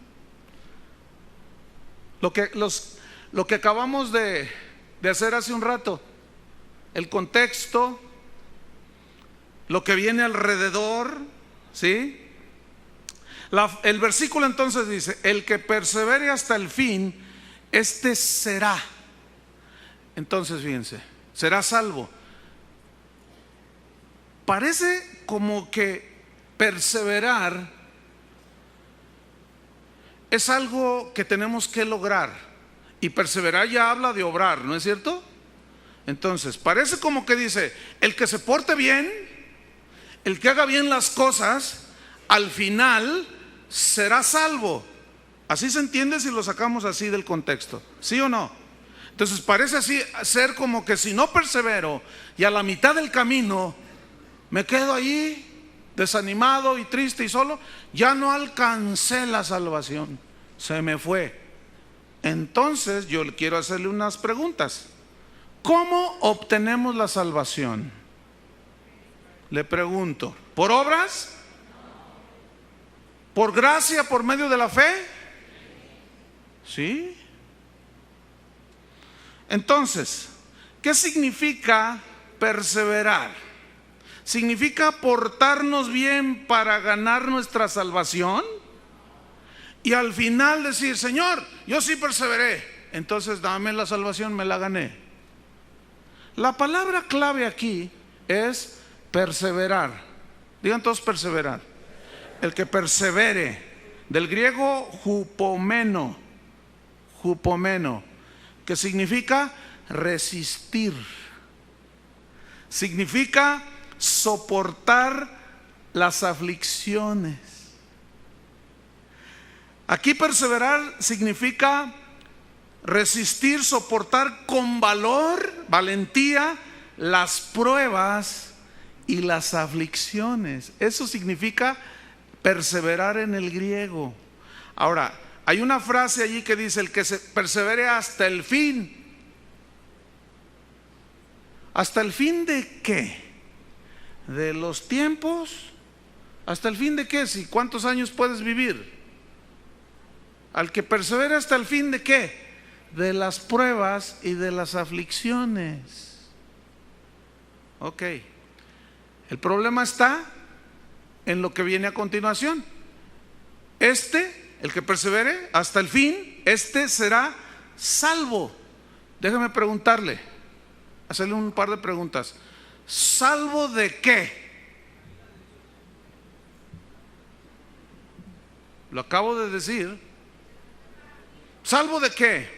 Lo que acabamos de hacer hace un rato, el contexto, lo que viene alrededor, ¿sí? El versículo entonces dice: el que persevere hasta el fin, este será. Entonces fíjense, será salvo. Parece como que perseverar es algo que tenemos que lograr, y perseverar ya habla de obrar, ¿no es cierto? Entonces parece como que dice: el que se porte bien, el que haga bien las cosas, al final será salvo. Así se entiende si lo sacamos así del contexto, ¿sí o no? Entonces parece así ser como que si no persevero y a la mitad del camino me quedo ahí desanimado y triste y solo, ya no alcancé la salvación, se me fue. Entonces yo quiero hacerle unas preguntas. ¿Cómo obtenemos la salvación? Le pregunto, ¿por obras? ¿Por gracia, por medio de la fe? ¿Sí? Entonces, ¿qué significa perseverar? ¿Significa portarnos bien para ganar nuestra salvación? y al final decir: Señor, yo sí perseveré, entonces dame la salvación, me la gané. La palabra clave aquí es perseverar. Digan todos: perseverar. El que persevere, del griego hupomeno, que significa resistir, significa soportar las aflicciones. Aquí perseverar significa resistir, soportar con valor, valentía, las pruebas y las aflicciones. Eso significa perseverar en el griego. Ahora, hay una frase allí que dice: el que se persevere hasta el fin. ¿Hasta el fin de qué? ¿De los tiempos? ¿Hasta el fin de qué? Si ¿cuántos años puedes vivir? Al que persevere hasta el fin de qué? De las pruebas y de las aflicciones. Ok. El problema está en lo que viene a continuación. El que persevere hasta el fin, será salvo. Déjame preguntarle, hacerle un par de preguntas. ¿Salvo de qué? Lo acabo de decir. ¿Salvo de qué?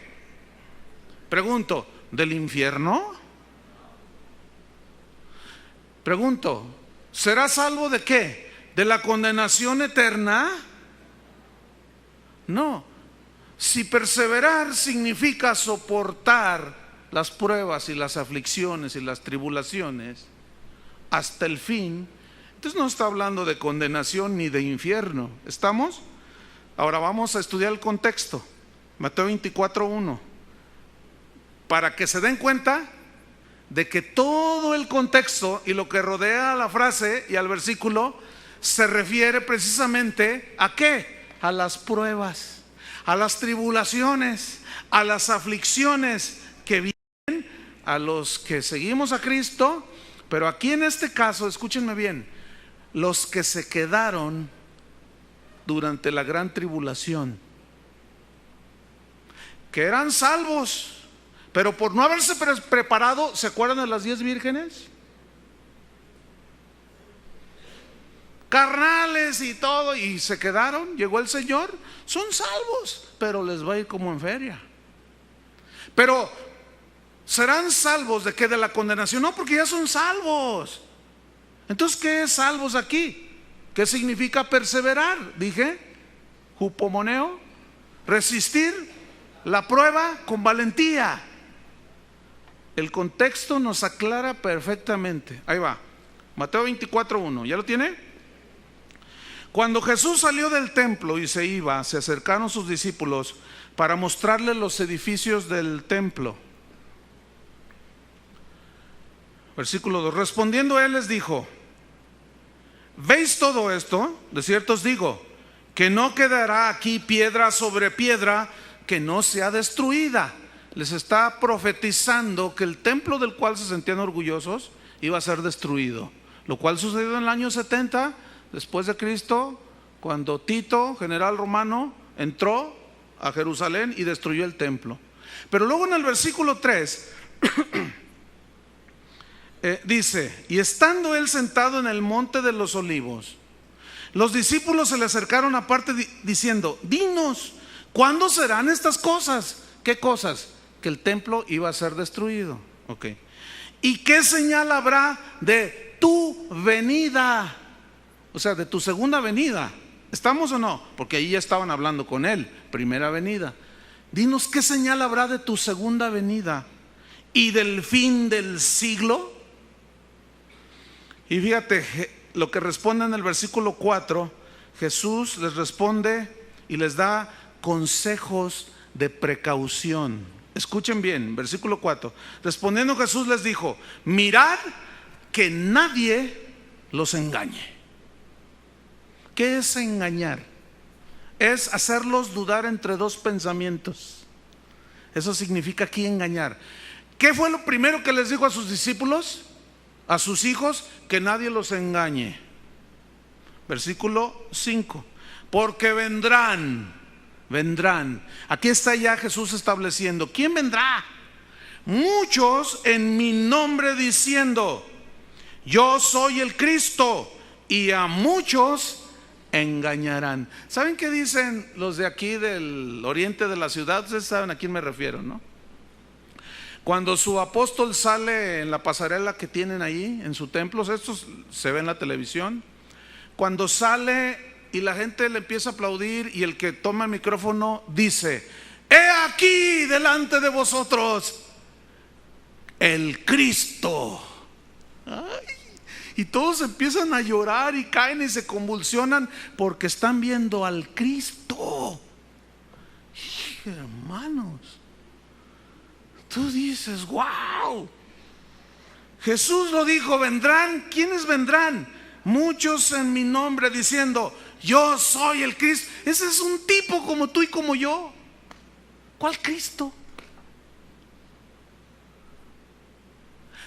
Pregunto, ¿del infierno? Pregunto, ¿será salvo de qué? ¿De la condenación eterna? No. Si perseverar significa soportar las pruebas y las aflicciones y las tribulaciones hasta el fin, entonces no está hablando de condenación ni de infierno. ¿Estamos? Ahora vamos a estudiar el contexto. Mateo 24:1, para que se den cuenta de que todo el contexto y lo que rodea a la frase y al versículo se refiere precisamente ¿a qué? A las pruebas, a las tribulaciones, a las aflicciones que vienen a los que seguimos a Cristo. Pero aquí en este caso, escúchenme bien, los que se quedaron durante la gran tribulación, que eran salvos, pero por no haberse preparado. ¿Se acuerdan de las 10 vírgenes? Carnales y todo, y se quedaron. Llegó el Señor, son salvos, pero les va a ir como en feria. Pero ¿serán salvos de qué? De la condenación. No, porque ya son salvos. Entonces, ¿qué es salvos aquí? ¿Qué significa perseverar? Dije, hupomoneo, resistir la prueba con valentía. El contexto nos aclara perfectamente. Ahí va, Mateo 24:1, ¿ya lo tiene? Cuando Jesús salió del templo y se iba, se acercaron sus discípulos para mostrarle los edificios del templo. Versículo 2, respondiendo él les dijo: ¿veis todo esto? De cierto os digo que no quedará aquí piedra sobre piedra que no sea destruida. Les está profetizando que el templo del cual se sentían orgullosos iba a ser destruido, lo cual sucedió en el año 70 después de Cristo, cuando Tito, general romano, entró a Jerusalén y destruyó el templo. Pero luego en el versículo 3 dice: y estando él sentado en el monte de los olivos, los discípulos se le acercaron aparte diciendo: dinos, ¿cuándo serán estas cosas? ¿Qué cosas? Que el templo iba a ser destruido. Ok. ¿Y qué señal habrá de tu venida? O sea, de tu segunda venida. ¿Estamos o no? Porque ahí ya estaban hablando con él. Primera venida. Dinos, ¿qué señal habrá de tu segunda venida y del fin del siglo? Y fíjate lo que responde en el versículo 4. Jesús les responde y les da consejos de precaución. Escuchen bien, versículo 4. Respondiendo Jesús les dijo: mirad que nadie los engañe. ¿Qué es engañar? Es hacerlos dudar entre dos pensamientos. Eso significa aquí engañar. ¿Qué fue lo primero que les dijo a sus discípulos? A sus hijos: que nadie los engañe. Versículo 5. Porque vendrán vendrán. Aquí está ya Jesús estableciendo, ¿quién vendrá? Muchos en mi nombre diciendo, yo soy el Cristo, y a muchos engañarán. ¿Saben qué dicen los de aquí del oriente de la ciudad? Ustedes saben a quién me refiero, ¿no? Cuando su apóstol sale en la pasarela que tienen ahí en su templo, esto se ve en la televisión, cuando sale y la gente le empieza a aplaudir y el que toma el micrófono dice, he aquí delante de vosotros el Cristo. Ay, y todos empiezan a llorar y caen y se convulsionan porque están viendo al Cristo. Hermanos, tú dices, wow, Jesús lo dijo, vendrán. ¿Quiénes vendrán? Muchos en mi nombre diciendo, yo soy el Cristo. Ese es un tipo como tú y como yo. ¿Cuál Cristo?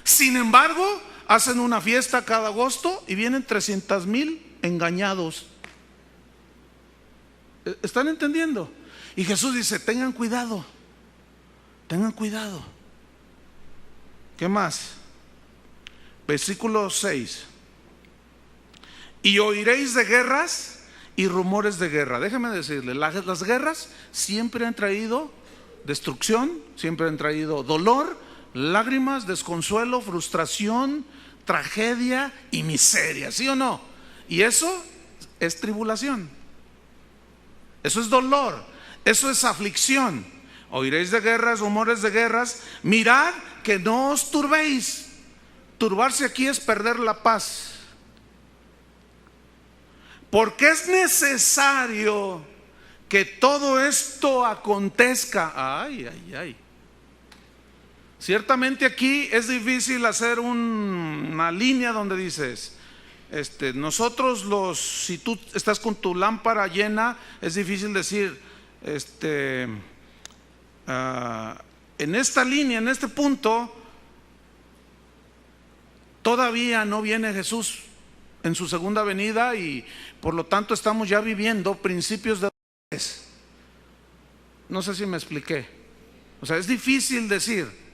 Sin embargo, hacen una fiesta cada agosto y vienen 300,000 engañados. ¿Están entendiendo? Y Jesús dice, tengan cuidado, tengan cuidado. ¿Qué más? Versículo 6. Y oiréis de guerras y rumores de guerra. Déjeme decirle, las guerras siempre han traído destrucción, siempre han traído dolor, lágrimas, desconsuelo, frustración, tragedia y miseria, ¿sí o no? Y eso es tribulación, eso es dolor, eso es aflicción. Oiréis de guerras, rumores de guerras. Mirad que no os turbéis. Turbarse aquí es perder la paz, porque es necesario que todo esto acontezca. Ay, ay, ay. Ciertamente aquí es difícil hacer una línea donde dices, nosotros si tú estás con tu lámpara llena, es difícil decir, en esta línea, en este punto, todavía no viene Jesús en su segunda venida y por lo tanto estamos ya viviendo principios de dolores. No sé si me expliqué. O sea, es difícil decir,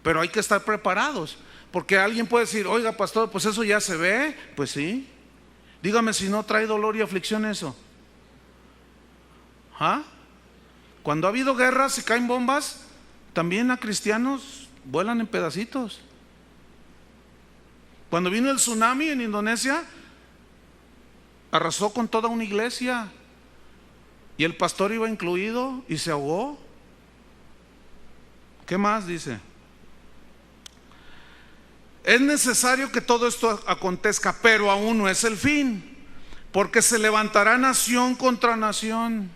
pero hay que estar preparados, porque alguien puede decir, oiga pastor, pues eso ya se ve. Pues sí, dígame si no trae dolor y aflicción eso. ¿Ah? Cuando ha habido guerras y caen bombas, también a cristianos vuelan en pedacitos. Cuando vino el tsunami en Indonesia, arrasó con toda una iglesia y el pastor iba incluido y se ahogó. ¿Qué más dice? Es necesario que todo esto acontezca, pero aún no es el fin, porque se levantará nación contra nación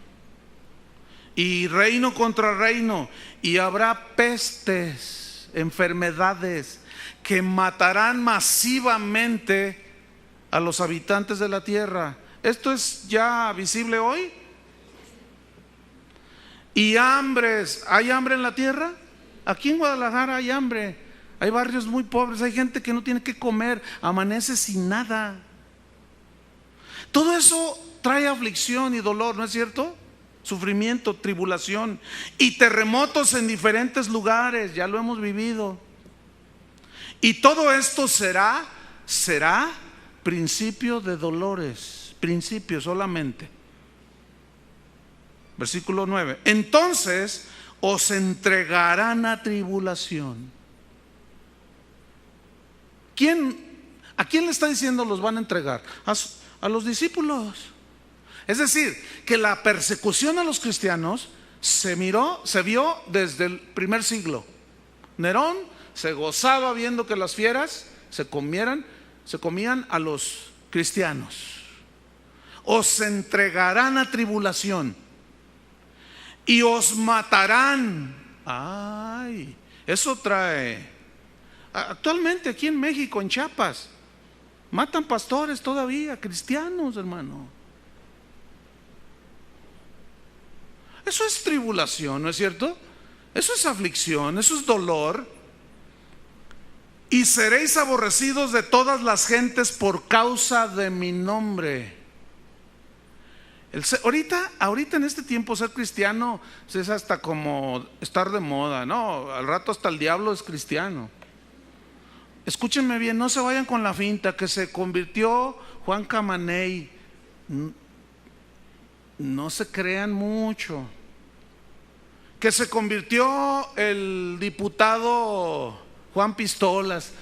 y reino contra reino, y habrá pestes, enfermedades que matarán masivamente a los habitantes de la tierra. ¿Esto es ya visible hoy? Y hambres. ¿Hay hambre en la tierra? Aquí en Guadalajara hay hambre. Hay barrios muy pobres, hay gente que no tiene que comer, amanece sin nada. Todo eso trae aflicción y dolor, ¿no es cierto? Sufrimiento, tribulación y terremotos en diferentes lugares, ya lo hemos vivido. Y todo esto será principio de dolores, principio solamente. Versículo 9. Entonces os entregarán a tribulación. ¿A quién le está diciendo los van a entregar? A los discípulos. Es decir, que la persecución a los cristianos se vio desde el primer siglo. Nerón se gozaba viendo que las fieras se comían a los cristianos. Os entregarán a tribulación y os matarán. Ay, eso trae. Actualmente aquí en México, en Chiapas, matan pastores todavía, cristianos, hermano. Eso es tribulación, ¿no es cierto? Eso es aflicción, eso es dolor. Y seréis aborrecidos de todas las gentes por causa de mi nombre. Ahorita en este tiempo ser cristiano es hasta como estar de moda, ¿no? Al rato hasta el diablo es cristiano. Escúchenme bien, no se vayan con la finta que se convirtió Juan Camaney. No se crean mucho. Que se convirtió el diputado Juan Pistolas.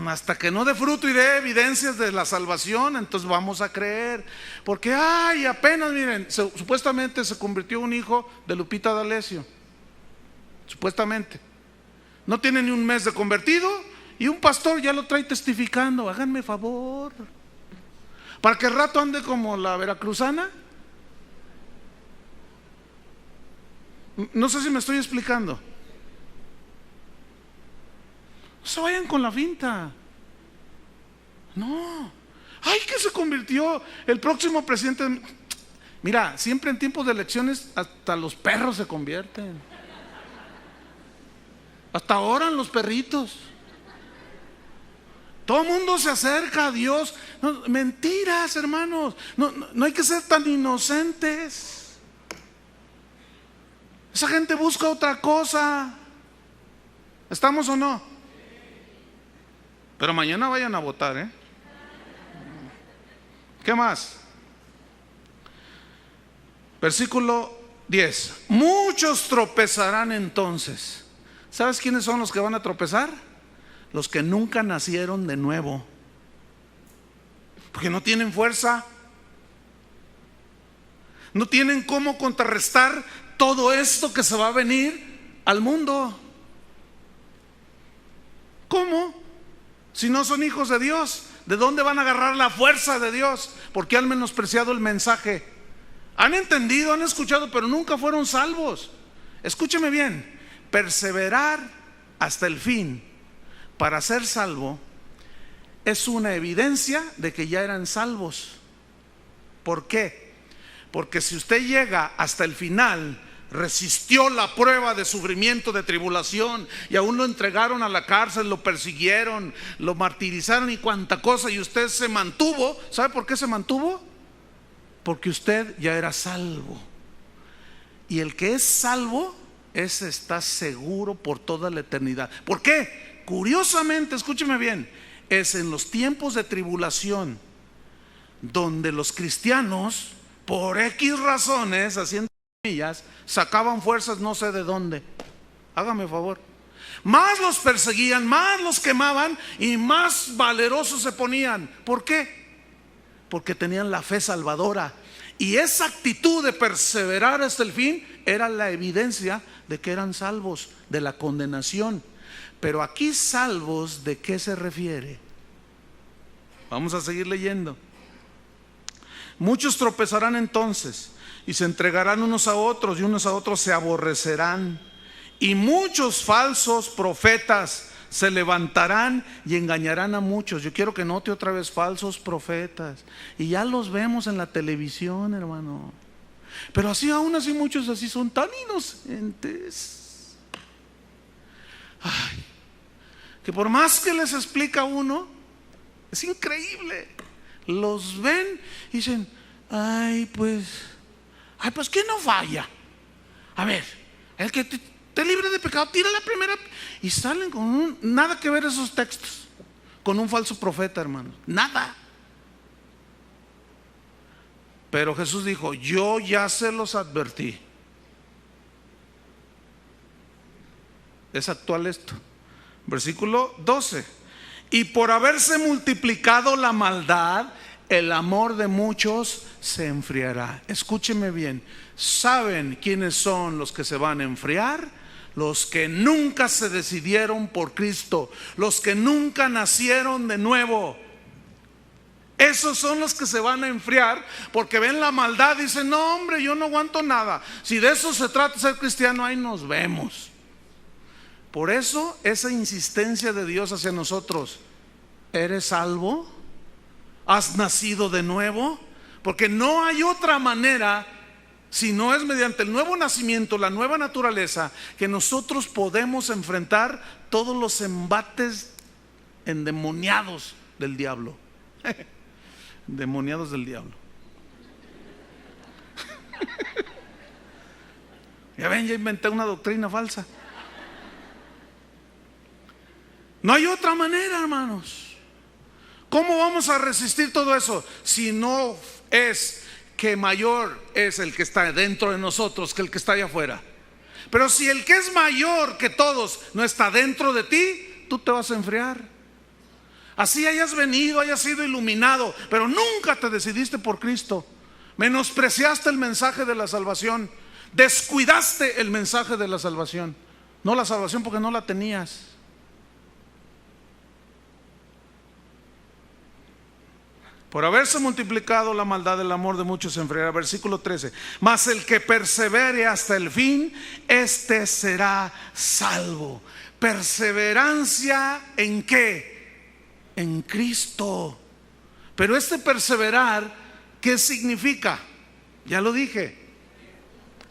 Hasta que no dé fruto y dé evidencias de la salvación, entonces vamos a creer. Porque apenas miren, supuestamente se convirtió un hijo de Lupita D'Alessio. Supuestamente. No tiene ni un mes de convertido y un pastor ya lo trae testificando. Háganme favor. Para que el rato ande como la veracruzana. No sé si me estoy explicando. No se vayan con la finta. No. Que se convirtió el próximo presidente. Mira, siempre en tiempos de elecciones hasta los perros se convierten. Hasta oran los perritos. Todo el mundo se acerca a Dios. No, mentiras, hermanos. No hay que ser tan inocentes. Esa gente busca otra cosa. ¿Estamos o no? Pero mañana vayan a votar, ¿eh? ¿Qué más? Versículo 10. Muchos tropezarán entonces. ¿Sabes quiénes son los que van a tropezar? Los que nunca nacieron de nuevo. Porque no tienen fuerza. No tienen cómo contrarrestar todo esto que se va a venir al mundo. ¿Cómo? Si no son hijos de Dios, ¿de dónde van a agarrar la fuerza de Dios? Porque han menospreciado el mensaje. Han entendido, han escuchado, pero nunca fueron salvos. Escúcheme bien, perseverar hasta el fin para ser salvo es una evidencia de que ya eran salvos. ¿Por qué? Porque si usted llega hasta el final, resistió la prueba de sufrimiento, de tribulación, y aún lo entregaron a la cárcel, lo persiguieron, lo martirizaron y cuanta cosa, y usted se mantuvo. ¿Sabe por qué se mantuvo? Porque usted ya era salvo. Y el que es salvo, ese está seguro por toda la eternidad. ¿Por qué? Curiosamente, escúcheme bien, es en los tiempos de tribulación donde los cristianos, por X razones, haciendo sacaban fuerzas no sé de dónde. Hágame favor. Más los perseguían, más los quemaban y más valerosos se ponían. ¿Por qué? Porque tenían la fe salvadora. Y esa actitud de perseverar hasta el fin era la evidencia de que eran salvos de la condenación. Pero aquí, salvos, ¿de qué se refiere? Vamos a seguir leyendo. Muchos tropezarán entonces y se entregarán unos a otros, y unos a otros se aborrecerán. Y muchos falsos profetas se levantarán y engañarán a muchos. Yo quiero que note otra vez, falsos profetas. Y ya los vemos en la televisión, hermano. Pero aún así muchos así son tan inocentes. Que por más que les explica uno, es increíble. Los ven y dicen, pues que no falla. A ver, el que te libre de pecado, tira la primera. Y salen con nada que ver esos textos con un falso profeta, hermano. Nada. Pero Jesús dijo, yo ya se los advertí. Es actual esto. Versículo 12. Y por haberse multiplicado la maldad, el amor de muchos se enfriará. Escúcheme bien. ¿Saben quiénes son los que se van a enfriar? Los que nunca se decidieron por Cristo, los que nunca nacieron de nuevo. Esos son los que se van a enfriar porque ven la maldad y dicen, no hombre, yo no aguanto nada. Si de eso se trata ser cristiano, ahí nos vemos. Por eso esa insistencia de Dios hacia nosotros. ¿Eres salvo? ¿Has nacido de nuevo? Porque no hay otra manera, si no es mediante el nuevo nacimiento, la nueva naturaleza, que nosotros podemos enfrentar todos los embates endemoniados del diablo. Demoniados del diablo. Ya ven, ya inventé una doctrina falsa. No hay otra manera, hermanos. ¿Cómo vamos a resistir todo eso si no es que mayor es el que está dentro de nosotros que el que está allá afuera? Pero si el que es mayor que todos no está dentro de ti, tú te vas a enfriar. Así hayas venido, hayas sido iluminado, pero nunca te decidiste por Cristo. Menospreciaste el mensaje de la salvación. Descuidaste el mensaje de la salvación. No la salvación porque no la tenías. Por haberse multiplicado la maldad, el amor de muchos se enfriará. Versículo 13. Mas el que persevere hasta el fin, este será salvo. Perseverancia ¿en qué? En Cristo. Pero este perseverar, ¿qué significa? Ya lo dije.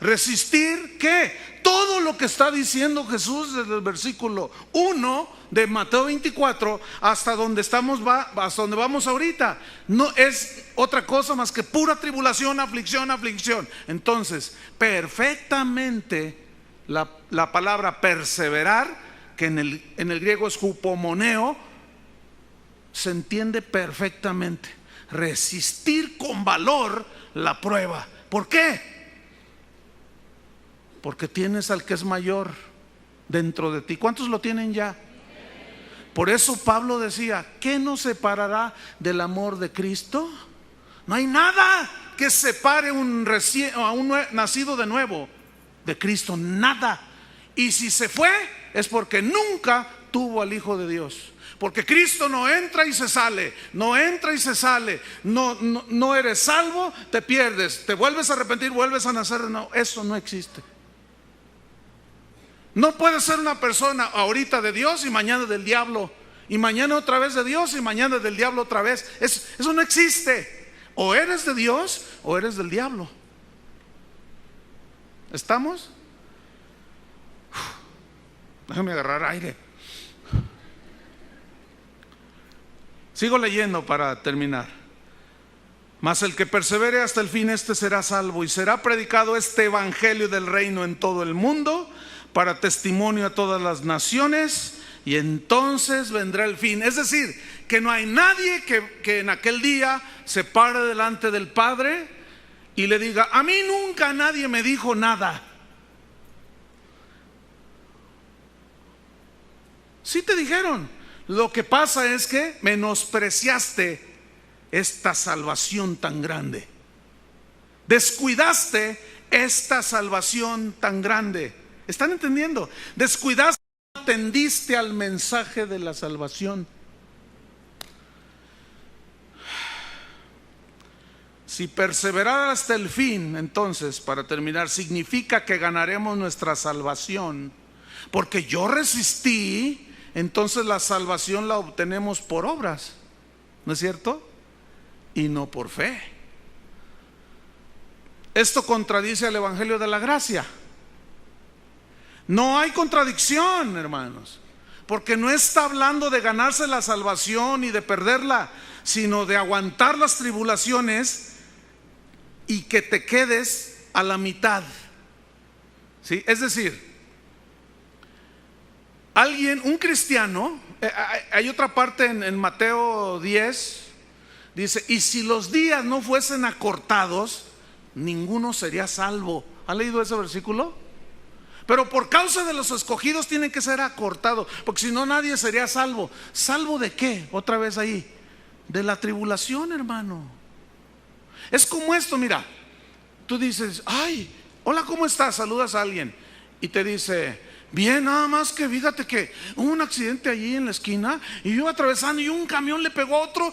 Resistir, ¿qué? Todo lo que está diciendo Jesús desde el versículo 1 de Mateo 24 hasta donde hasta donde vamos ahorita. No es otra cosa más que pura tribulación, aflicción, aflicción. Entonces, perfectamente la palabra perseverar, que en el griego es hupomoneo, se entiende perfectamente. Resistir con valor la prueba. ¿Por qué? Porque tienes al que es mayor dentro de ti. ¿Cuántos lo tienen ya? Por eso Pablo decía: ¿qué nos separará del amor de Cristo? No hay nada que separe a un nacido de nuevo de Cristo, nada. Y si se fue, es porque nunca tuvo al Hijo de Dios. Porque Cristo no entra y se sale, no entra y se sale. No eres salvo, te pierdes, te vuelves a arrepentir, vuelves a nacer. No, eso no existe. No puede ser una persona ahorita de Dios y mañana del diablo, y mañana otra vez de Dios y mañana del diablo otra vez. Eso no existe. O eres de Dios o eres del diablo. ¿Estamos? Déjame agarrar aire. Sigo leyendo para terminar. Mas el que persevere hasta el fin, este será salvo. Y será predicado este evangelio del reino en todo el mundo, para testimonio a todas las naciones, y entonces vendrá el fin. Es decir, que no hay nadie que en aquel día se pare delante del Padre y le diga: a mí nunca nadie me dijo nada. Sí te dijeron. Lo que pasa es que menospreciaste esta salvación tan grande. Descuidaste esta salvación tan grande. ¿Están entendiendo? Descuidaste, no atendiste al mensaje de la salvación. Si perseverar hasta el fin, entonces, para terminar, significa que ganaremos nuestra salvación. Porque yo resistí, entonces la salvación la obtenemos por obras, ¿no es cierto? Y no por fe. Esto contradice al evangelio de la gracia. No hay contradicción, hermanos, porque no está hablando de ganarse la salvación y de perderla, sino de aguantar las tribulaciones y que te quedes a la mitad. ¿Sí? Es decir, un cristiano, hay otra parte en Mateo 10, dice: y si los días no fuesen acortados, ninguno sería salvo. ¿Han leído ese versículo? Pero por causa de los escogidos tienen que ser acortados, porque si no nadie sería salvo. ¿Salvo de qué? Otra vez ahí, de la tribulación, hermano. Es como esto, mira, tú dices: ay, hola, ¿cómo estás? Saludas a alguien y te dice: bien, nada más que fíjate que hubo un accidente allí en la esquina y yo iba atravesando y un camión le pegó a otro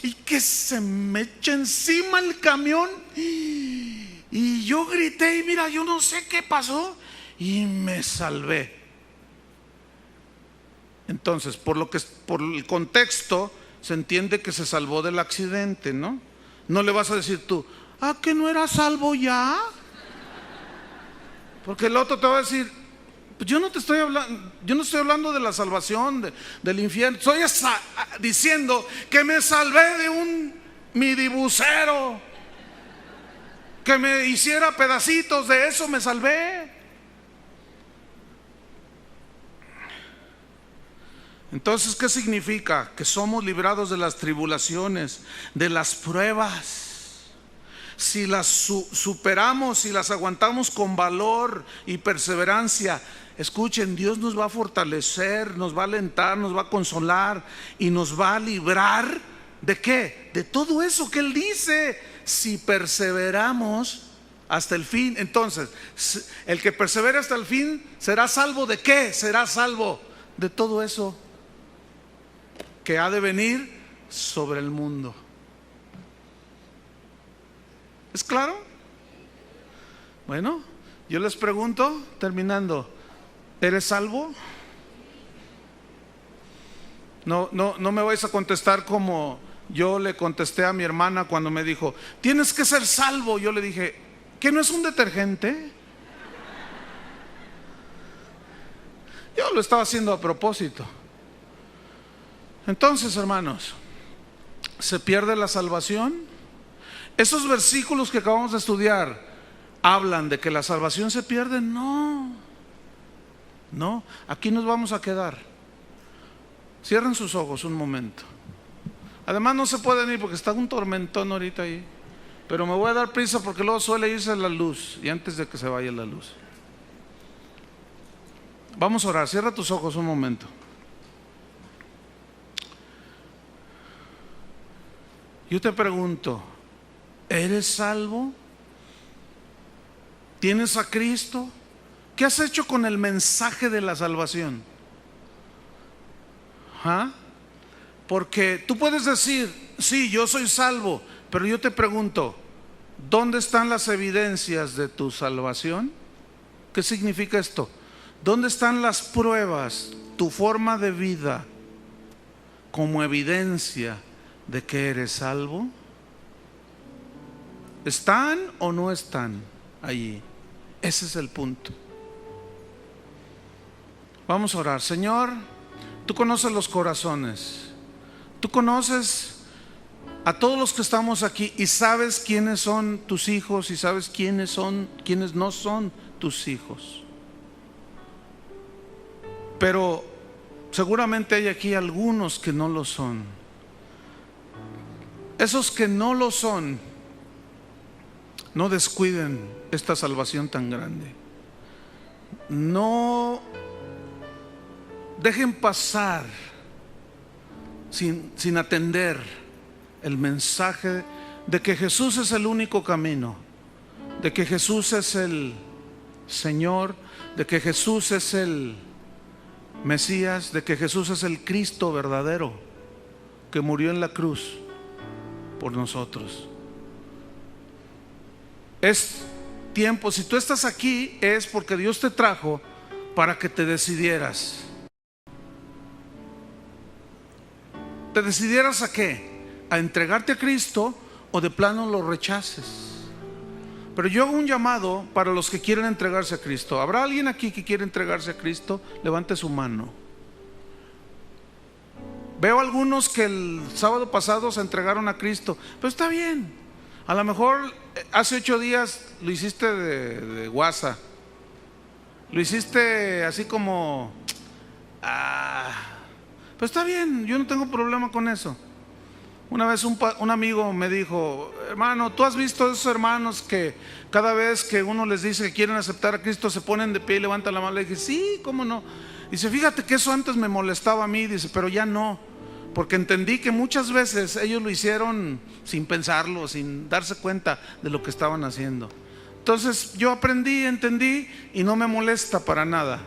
y que se me echa encima el camión y yo grité y mira, yo no sé qué pasó y me salvé. Entonces, por el contexto se entiende que se salvó del accidente, ¿no? No le vas a decir tú: ¿ah, que no era salvo ya? Porque el otro te va a decir: pues yo no estoy hablando de la salvación del infierno. Estoy diciendo que me salvé de un midibusero. que me hiciera pedacitos, de eso me salvé. Entonces, ¿qué significa? Que somos librados de las tribulaciones, de las pruebas. Si las superamos, si las aguantamos con valor y perseverancia, escuchen, Dios nos va a fortalecer, nos va a alentar, nos va a consolar y nos va a librar ¿de qué? De todo eso que Él dice, si perseveramos hasta el fin. Entonces, el que persevera hasta el fin será salvo ¿de qué? Será salvo de todo eso que ha de venir sobre el mundo. ¿Es claro? Bueno, yo les pregunto, terminando, ¿eres salvo? No me vais a contestar como yo le contesté a mi hermana cuando me dijo, tienes que ser salvo. Yo le dije, ¿qué no es un detergente? Yo lo estaba haciendo a propósito. Entonces, hermanos, ¿se pierde la salvación? Esos versículos que acabamos de estudiar hablan de que la salvación se pierde. No, aquí nos vamos a quedar. Cierren sus ojos un momento. Además no se pueden ir porque está un tormentón ahorita ahí. Pero me voy a dar prisa porque luego suele irse la luz y antes de que se vaya la luz. Vamos a orar, cierra tus ojos un momento. Yo te pregunto, ¿eres salvo? ¿Tienes a Cristo? ¿Qué has hecho con el mensaje de la salvación? Porque tú puedes decir, sí, yo soy salvo, pero yo te pregunto, ¿dónde están las evidencias de tu salvación? ¿Qué significa esto? ¿Dónde están las pruebas, tu forma de vida, como evidencia de que eres salvo? ¿Están o no están allí? Ese es el punto. Vamos a orar. Señor, tú conoces los corazones, tú conoces a todos los que estamos aquí y sabes quiénes son tus hijos y sabes quiénes no son tus hijos. Pero seguramente hay aquí algunos que no lo son. Esos que no lo son, no descuiden esta salvación tan grande. No dejen pasar sin atender el mensaje de que Jesús es el único camino, de que Jesús es el Señor, de que Jesús es el Mesías, de que Jesús es el Cristo verdadero que murió en la cruz por nosotros. Es tiempo, si tú estás aquí es porque Dios te trajo para que te decidieras. ¿Te decidieras a qué? ¿A entregarte a Cristo o de plano lo rechaces? Pero yo hago un llamado para los que quieren entregarse a Cristo. ¿Habrá alguien aquí que quiere entregarse a Cristo? Levante su mano. Veo algunos que el sábado pasado se entregaron a Cristo, pero está bien. A lo mejor hace 8 días lo hiciste de guasa, lo hiciste así como pero está bien, yo no tengo problema con eso. Una vez un amigo me dijo, hermano, ¿tú has visto esos hermanos que cada vez que uno les dice que quieren aceptar a Cristo se ponen de pie y levantan la mano? Le dije, sí, ¿cómo no? Dice, fíjate que eso antes me molestaba a mí, dice, pero ya no, porque entendí que muchas veces ellos lo hicieron sin pensarlo, sin darse cuenta de lo que estaban haciendo. Entonces yo aprendí, entendí y no me molesta para nada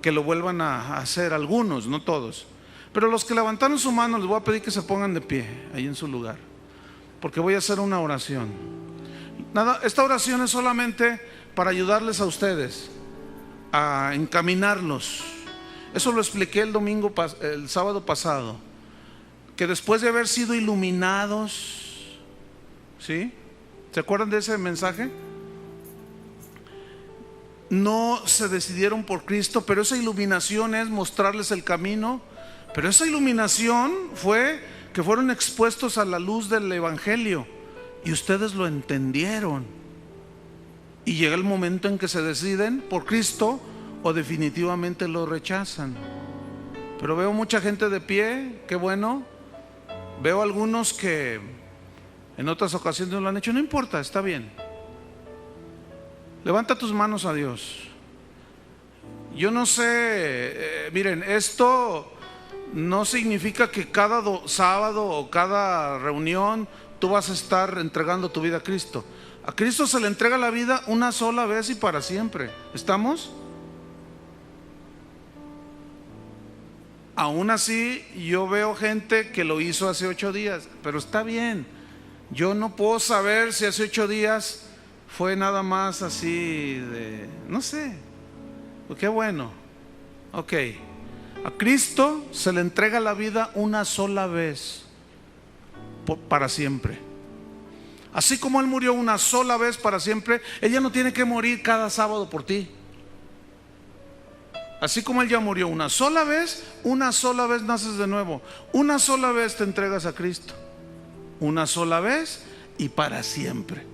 que lo vuelvan a hacer algunos, no todos. Pero los que levantaron su mano les voy a pedir que se pongan de pie ahí en su lugar, porque voy a hacer una oración. Esta oración es solamente para ayudarles a ustedes a encaminarlos. Eso lo expliqué el sábado pasado, que después de haber sido iluminados, ¿sí? ¿Se acuerdan de ese mensaje? No se decidieron por Cristo, pero esa iluminación es mostrarles el camino. Pero esa iluminación fue que fueron expuestos a la luz del Evangelio y ustedes lo entendieron. Y llega el momento en que se deciden por Cristo o definitivamente lo rechazan. Pero veo mucha gente de pie, qué bueno. Veo algunos que en otras ocasiones lo han hecho, no importa, está bien. Levanta tus manos a Dios. Yo no sé, miren, esto no significa que cada sábado o cada reunión tú vas a estar entregando tu vida a Cristo. A Cristo se le entrega la vida una sola vez y para siempre. ¿Estamos? Aún así, yo veo gente que lo hizo hace 8 días, pero está bien. Yo no puedo saber si hace 8 días fue nada más así de, no sé. Qué bueno. Ok. A Cristo se le entrega la vida una sola vez, para siempre. Así como Él murió una sola vez para siempre, Él ya no tiene que morir cada sábado por ti. Así como Él ya murió una sola vez naces de nuevo. Una sola vez te entregas a Cristo. Una sola vez y para siempre.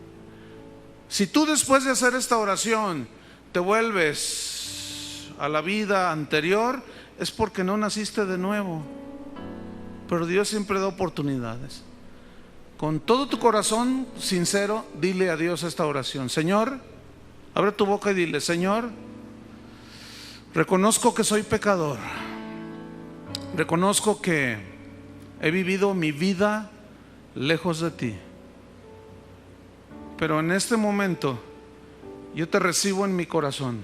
Si tú después de hacer esta oración te vuelves a la vida anterior, es porque no naciste de nuevo. Pero Dios siempre da oportunidades. Con todo tu corazón sincero, dile a Dios esta oración. Señor, abre tu boca y dile: Señor, reconozco que soy pecador. Reconozco que he vivido mi vida lejos de ti. Pero en este momento yo te recibo en mi corazón.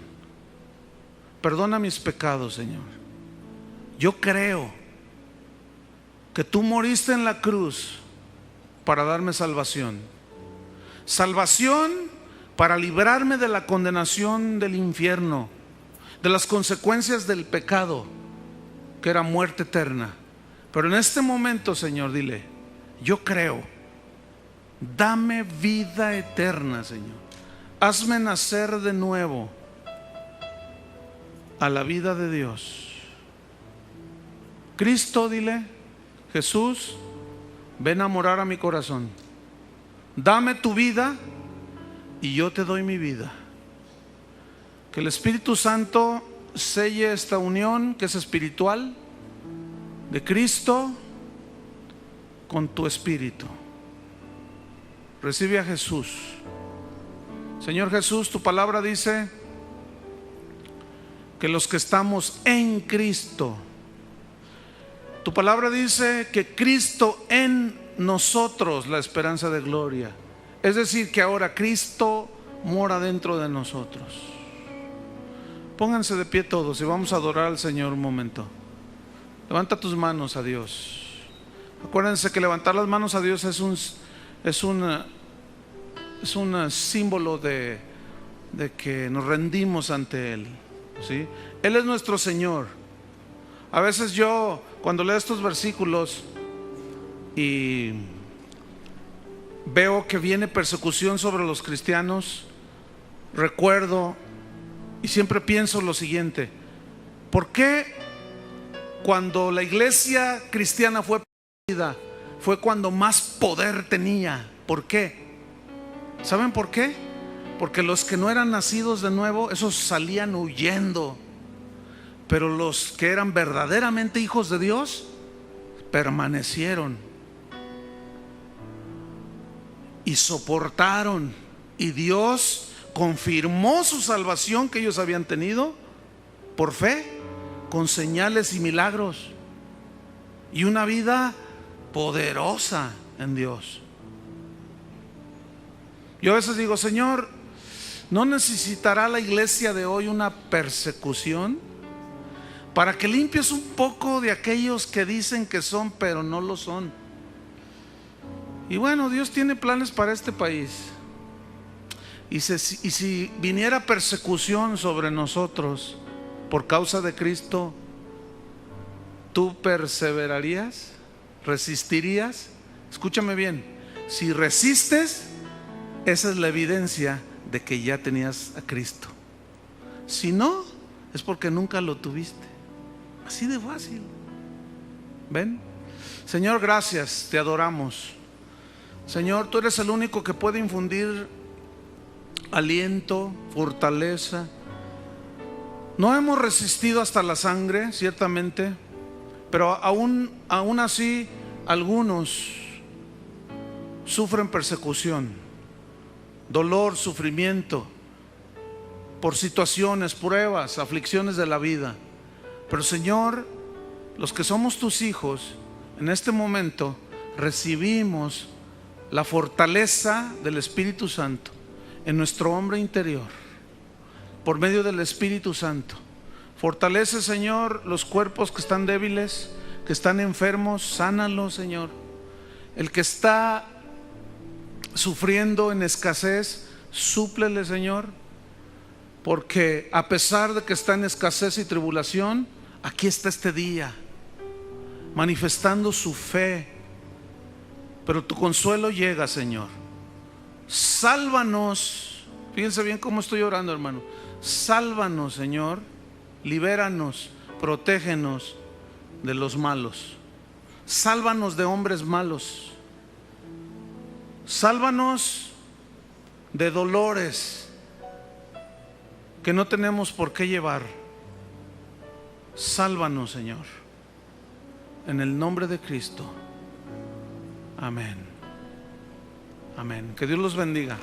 Perdona mis pecados, Señor. Yo creo que tú moriste en la cruz para darme salvación. Salvación para librarme de la condenación del infierno, de las consecuencias del pecado, que era muerte eterna. Pero en este momento, Señor, dile: yo creo. Dame vida eterna, Señor. Hazme nacer de nuevo a la vida de Dios. Cristo, dile: Jesús, ven a morar a mi corazón. Dame tu vida y yo te doy mi vida. Que el Espíritu Santo selle esta unión que es espiritual de Cristo con tu espíritu. Recibe a Jesús. Señor Jesús, tu palabra dice que los que estamos en Cristo, tu palabra dice que Cristo en nosotros, la esperanza de gloria. Es decir, que ahora Cristo mora dentro de nosotros. Pónganse de pie todos y vamos a adorar al Señor un momento. Levanta tus manos a Dios. Acuérdense que levantar las manos a Dios es un símbolo de que nos rendimos ante Él, ¿sí? Él es nuestro Señor. A veces yo, cuando leo estos versículos y veo que viene persecución sobre los cristianos, recuerdo y siempre pienso lo siguiente: ¿por qué cuando la iglesia cristiana fue perseguida fue cuando más poder tenía? ¿Por qué? ¿Saben por qué? Porque los que no eran nacidos de nuevo, esos salían huyendo. Pero los que eran verdaderamente hijos de Dios permanecieron y soportaron, y Dios confirmó su salvación que ellos habían tenido por fe, con señales y milagros y una vida poderosa en Dios. Yo a veces digo: Señor, ¿no necesitará la iglesia de hoy una persecución para que limpies un poco de aquellos que dicen que son pero no lo son? Y bueno, Dios tiene planes para este país. Y si viniera persecución sobre nosotros por causa de Cristo, ¿tú perseverarías? ¿Resistirías? Escúchame bien: si resistes, esa es la evidencia de que ya tenías a Cristo. Si no, es porque nunca lo tuviste. Así de fácil. ¿Ven? Señor, gracias, te adoramos. Señor, tú eres el único que puede infundir aliento, fortaleza. No hemos resistido hasta la sangre, ciertamente, pero aún así algunos sufren persecución, dolor, sufrimiento por situaciones, pruebas, aflicciones de la vida. Pero Señor, los que somos tus hijos, en este momento recibimos la fortaleza del Espíritu Santo en nuestro hombre interior, por medio del Espíritu Santo. Fortalece, Señor, los cuerpos que están débiles, que están enfermos, sánalos, Señor. El que está sufriendo en escasez, súplele, Señor, porque a pesar de que está en escasez y tribulación, aquí está este día, manifestando su fe. Pero tu consuelo llega, Señor. Sálvanos. Fíjense bien cómo estoy orando, hermano. Sálvanos, Señor. Libéranos, protégenos de los malos. Sálvanos de hombres malos. Sálvanos de dolores que no tenemos por qué llevar. Sálvanos, Señor. En el nombre de Cristo. Amén. Amén. Que Dios los bendiga.